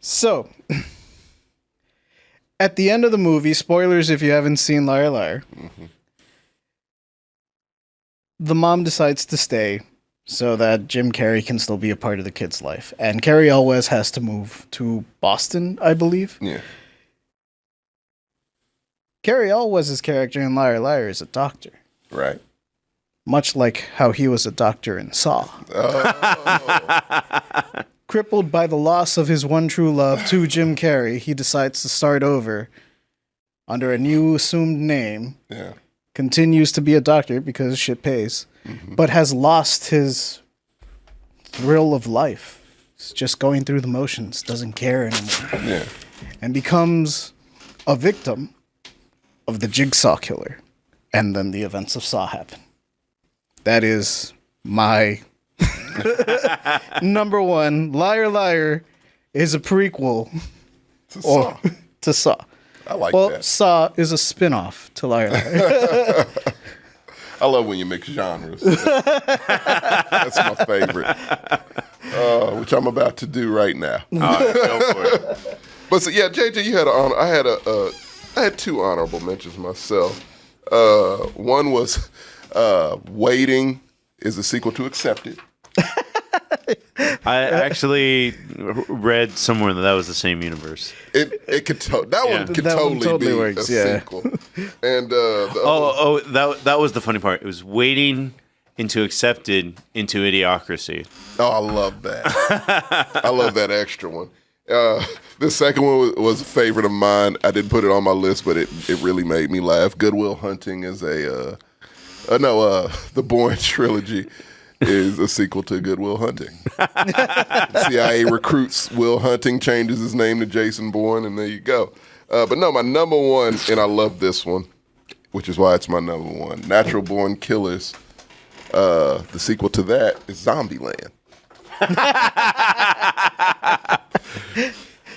So, at the end of the movie, spoilers if you haven't seen Liar Liar, the mom decides to stay so that Jim Carrey can still be a part of the kid's life. And Carrie Elwes has to move to Boston, I believe. Yeah. Carrie Elwes' character in Liar Liar is a doctor. Right. much like how he was a doctor in Saw. Crippled by the loss of his one true love to Jim Carrey, he decides to start over under a new assumed name. Yeah. Continues to be a doctor because shit pays, but has lost his thrill of life. He's just going through the motions, doesn't care anymore. Yeah. And becomes a victim of the Jigsaw Killer. And then the events of Saw happen. That is my number one. Liar Liar is a prequel to Saw. I like well, that. Saw is a spin-off to Liar Liar. I love when you mix genres. That's my favorite. Which I'm about to do right now. All right, go for it. But so, yeah, JJ, you had an honor. I had two honorable mentions myself. One was Waiting is a sequel to Accepted. I actually read somewhere that was the same universe. It could that one could that totally be works, a sequel. And that was the funny part. It was Waiting into Accepted into Idiocracy. Oh, I love that. I love that extra one. The second one was a favorite of mine. I didn't put it on my list, but it really made me laugh. Good Will Hunting is the Bourne trilogy is a sequel to Good Will Hunting. CIA recruits Will Hunting, changes his name to Jason Bourne, and there you go. But no, my number one, and I love this one, which is why it's my number one, Natural Born Killers. The sequel to that is Zombieland.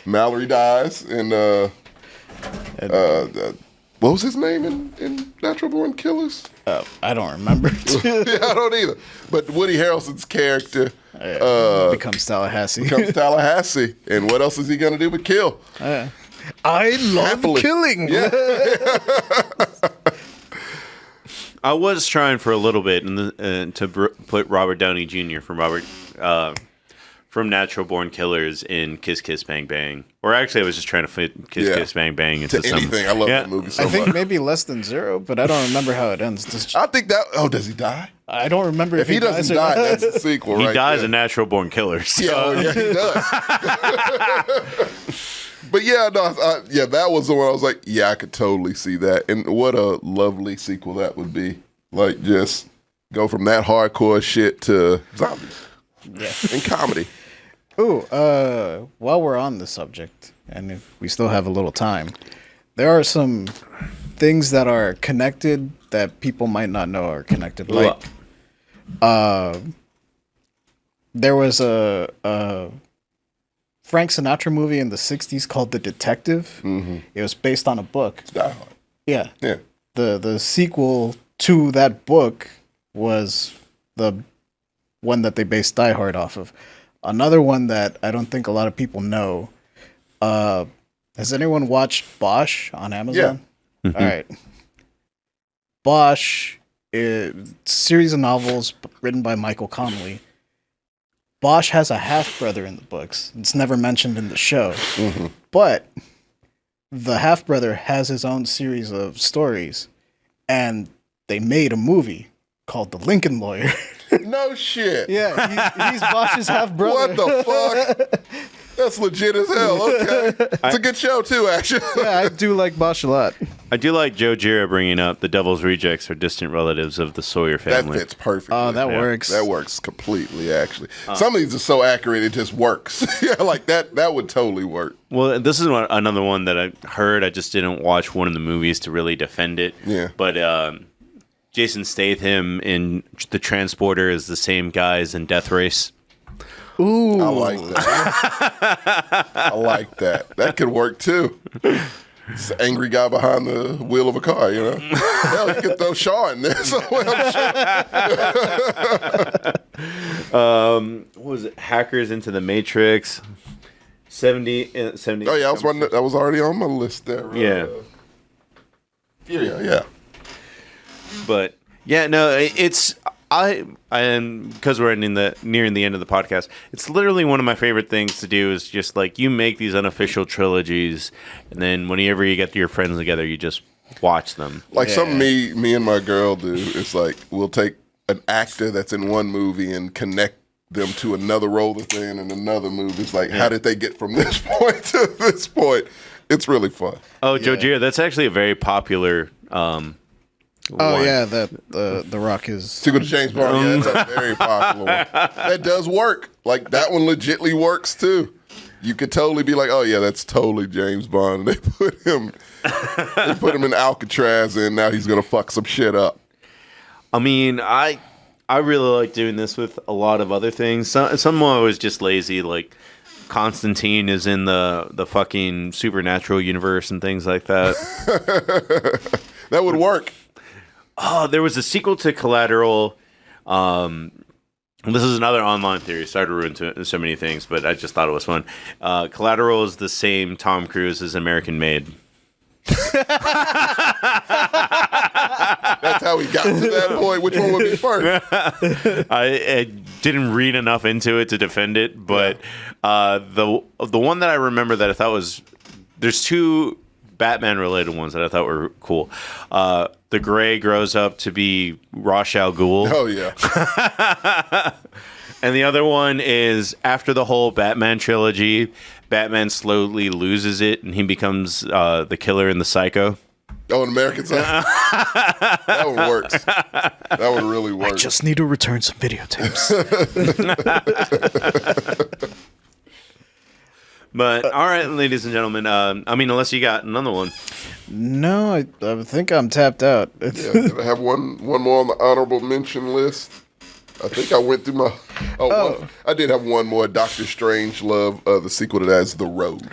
Mallory dies, and what was his name in Natural Born Killers? I don't remember. Yeah, I don't either. But Woody Harrelson's character becomes Tallahassee. And what else is he going to do but kill? I love Happily. killing. Yeah. I was trying for a little bit to put Robert Downey Jr. from Natural Born Killers in Kiss Kiss Bang Bang. Or actually, I was just trying to fit Kiss Bang Bang into anything. I love that movie so much. I think maybe less than 0, but I don't remember how it ends. I think that. Oh, does he die? I don't remember if he doesn't die. That's the sequel. He right dies there. in Natural Born Killers. So. Yeah, he does. But yeah, no, that was the one I was like, yeah, I could totally see that. And what a lovely sequel that would be. Like, just go from that hardcore shit to zombies. Yeah. And comedy. Ooh, while we're on the subject, and if we still have a little time, there are some things that are connected that people might not know are connected. Like, there was a Frank Sinatra movie in the 60s called The Detective. Mm-hmm. It was based on a book. Die Hard. Yeah. Yeah. The sequel to that book was the one that they based Die Hard off of. Another one that I don't think a lot of people know. Has anyone watched Bosch on Amazon? Yeah. Mm-hmm. All right. Bosch is a series of novels written by Michael Connelly. Bosch has a half-brother in the books. It's never mentioned in the show. Mm-hmm. But the half-brother has his own series of stories. And they made a movie called The Lincoln Lawyer. No shit. Yeah, he's Bosch's half-brother. What the fuck? That's legit as hell. Okay. It's a good show, too, actually. Yeah, I do like Bosch a lot. I do like Joe Gira bringing up the Devil's Rejects are distant relatives of the Sawyer family. That fits perfectly. Oh, that works. That works completely, actually. Some of these are so accurate, it just works. Yeah, like that would totally work. Well, this is another one that I heard. I just didn't watch one of the movies to really defend it. Yeah. But Jason Statham in The Transporter is the same guy as in Death Race. Ooh. I like that. I like that. That could work, too. It's the angry guy behind the wheel of a car, you know? Hell, you could throw Shaw in there somewhere, I'm what was it? Hackers into the Matrix. 70. Oh, yeah, that was already on my list there. Yeah. Yeah. But, yeah, no, it's... and because we're nearing the end of the podcast, it's literally one of my favorite things to do is just like you make these unofficial trilogies, and then whenever you get your friends together, you just watch them. Like something me and my girl do. It's like we'll take an actor that's in one movie and connect them to another role that they're in another movie. It's like, how did they get from this point to this point? It's really fun. Oh, Joe Gira, that's actually a very popular one. Yeah, that The Rock is... Sequel to James Bond, yeah, that's a very popular one. That does work. Like, that one legitly works, too. You could totally be like, oh, yeah, that's totally James Bond. They put him in Alcatraz, and now he's going to fuck some shit up. I mean, I really like doing this with a lot of other things. Some was just lazy, like Constantine is in the fucking supernatural universe and things like that. That would work. Oh, there was a sequel to Collateral. This is another online theory. Sorry to ruin so many things, but I just thought it was fun. Collateral is the same Tom Cruise as American Made. That's how we got to that point. Which one would be first? I didn't read enough into it to defend it, but the one that I remember that I thought was, there's two Batman related ones that I thought were cool. The Gray grows up to be Ra's al Ghul. Oh yeah. And the other one is after the whole Batman trilogy, Batman slowly loses it and he becomes the killer in the Psycho. Oh, an American Psycho. That one works. That one really works. I just need to return some videotapes. But all right, ladies and gentlemen. I mean, unless you got another one. No, I think I'm tapped out. Yeah, I have one more on the honorable mention list. I think I went through my. I did have one more. Doctor Strangelove. The sequel to that is The Road.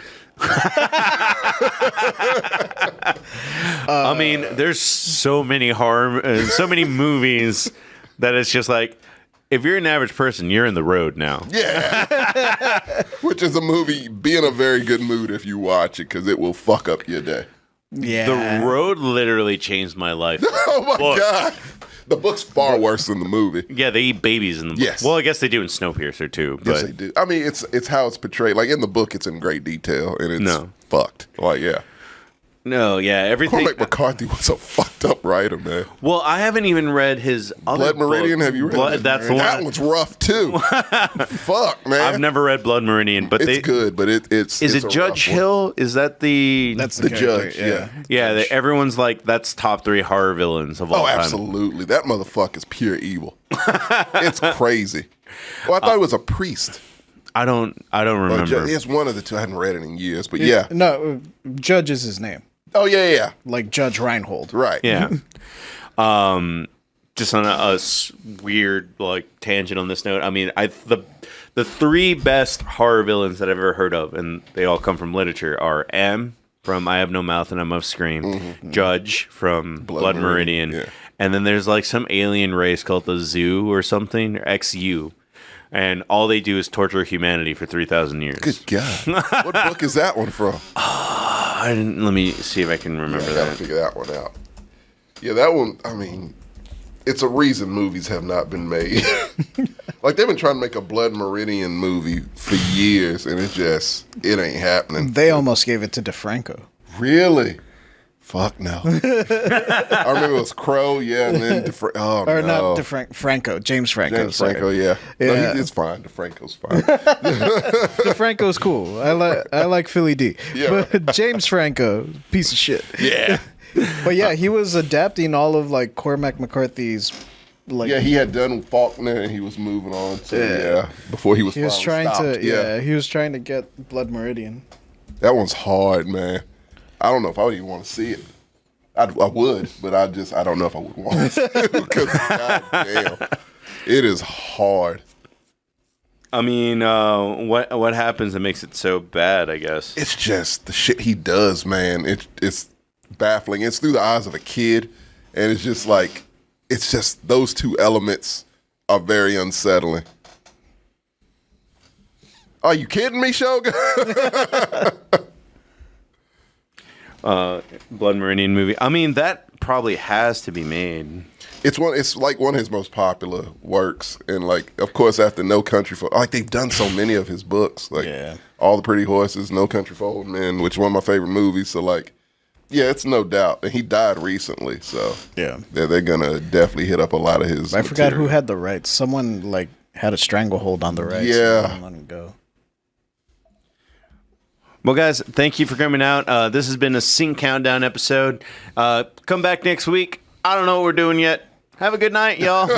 I mean, there's so many so many movies that it's just like, if you're an average person, you're in The Road now. Yeah. Which is a movie, be in a very good mood if you watch it, because it will fuck up your day. Yeah. The Road literally changed my life. Oh my God. The book's far worse than the movie. Yeah, they eat babies in the book. Yes. Well, I guess they do in Snowpiercer too. But Yes, they do. I mean, it's how it's portrayed. Like in the book, it's in great detail, and it's fucked. Like, yeah. No, yeah, everything. Cormac McCarthy was a fucked up writer, man. Well, I haven't even read his other Blood Meridian. book. Have you read That's the one. That one's rough too. Fuck, man. I've never read Blood Meridian, but it's good. But it's is it Judge Hill? Is that the? That's the judge. Yeah. Everyone's like, that's top 3 horror villains of all time. Oh, absolutely. That motherfucker's pure evil. It's crazy. Well, I thought it was a priest. I don't remember. It's one of the two. I hadn't read it in years, but yeah. No, Judge is his name. Oh yeah. Like Judge Reinhold. Right. Yeah. Just on a weird like tangent on this note. I mean, the 3 best horror villains that I've ever heard of, and they all come from literature, are M from I Have No Mouth and I Must Scream, Judge from Blood Meridian, and then there's like some alien race called the Zoo or something, or XU. And all they do is torture humanity for 3,000 years. Good God. What book is that one from? Let me see if I can remember I that. gotta figure that one out. Yeah, that one, I mean, it's a reason movies have not been made. Like, they've been trying to make a Blood Meridian movie for years, and it ain't happening. They almost gave it to DeFranco. Really? Fuck no. I remember it was Crow, and then Franco, James Franco. James Franco, yeah. No, it's fine. DeFranco's fine. DeFranco's cool. I like Philly D. Yeah. But James Franco, piece of shit. Yeah. But yeah, he was adapting all of like Cormac McCarthy's. Like, he had done Faulkner, and he was moving on to before he was. He was trying stopped. he was trying to get Blood Meridian. That one's hard, man. I don't know if I would even want to see it. I would, but I don't know if I would want to. Because goddamn, it is hard. I mean, what happens that makes it so bad? I guess It's just the shit he does, man. It's baffling. It's through the eyes of a kid, and it's just like those two elements are very unsettling. Are you kidding me, Shogun? Blood Meridian movie. I mean, that probably has to be made. It's like one of his most popular works, and like, of course, after No Country for, like, they've done so many of his books, like All the Pretty Horses, No Country for Old Men, which is one of my favorite movies. So like, Yeah, it's no doubt. And he died recently, so Yeah. they're gonna definitely hit up a lot of his I forgot who material. had the rights. Someone like had a stranglehold on the rights. Yeah. And let him go. Well, guys, thank you for coming out. This has been a Sync Countdown episode. Come back next week. I don't know what we're doing yet. Have a good night, y'all.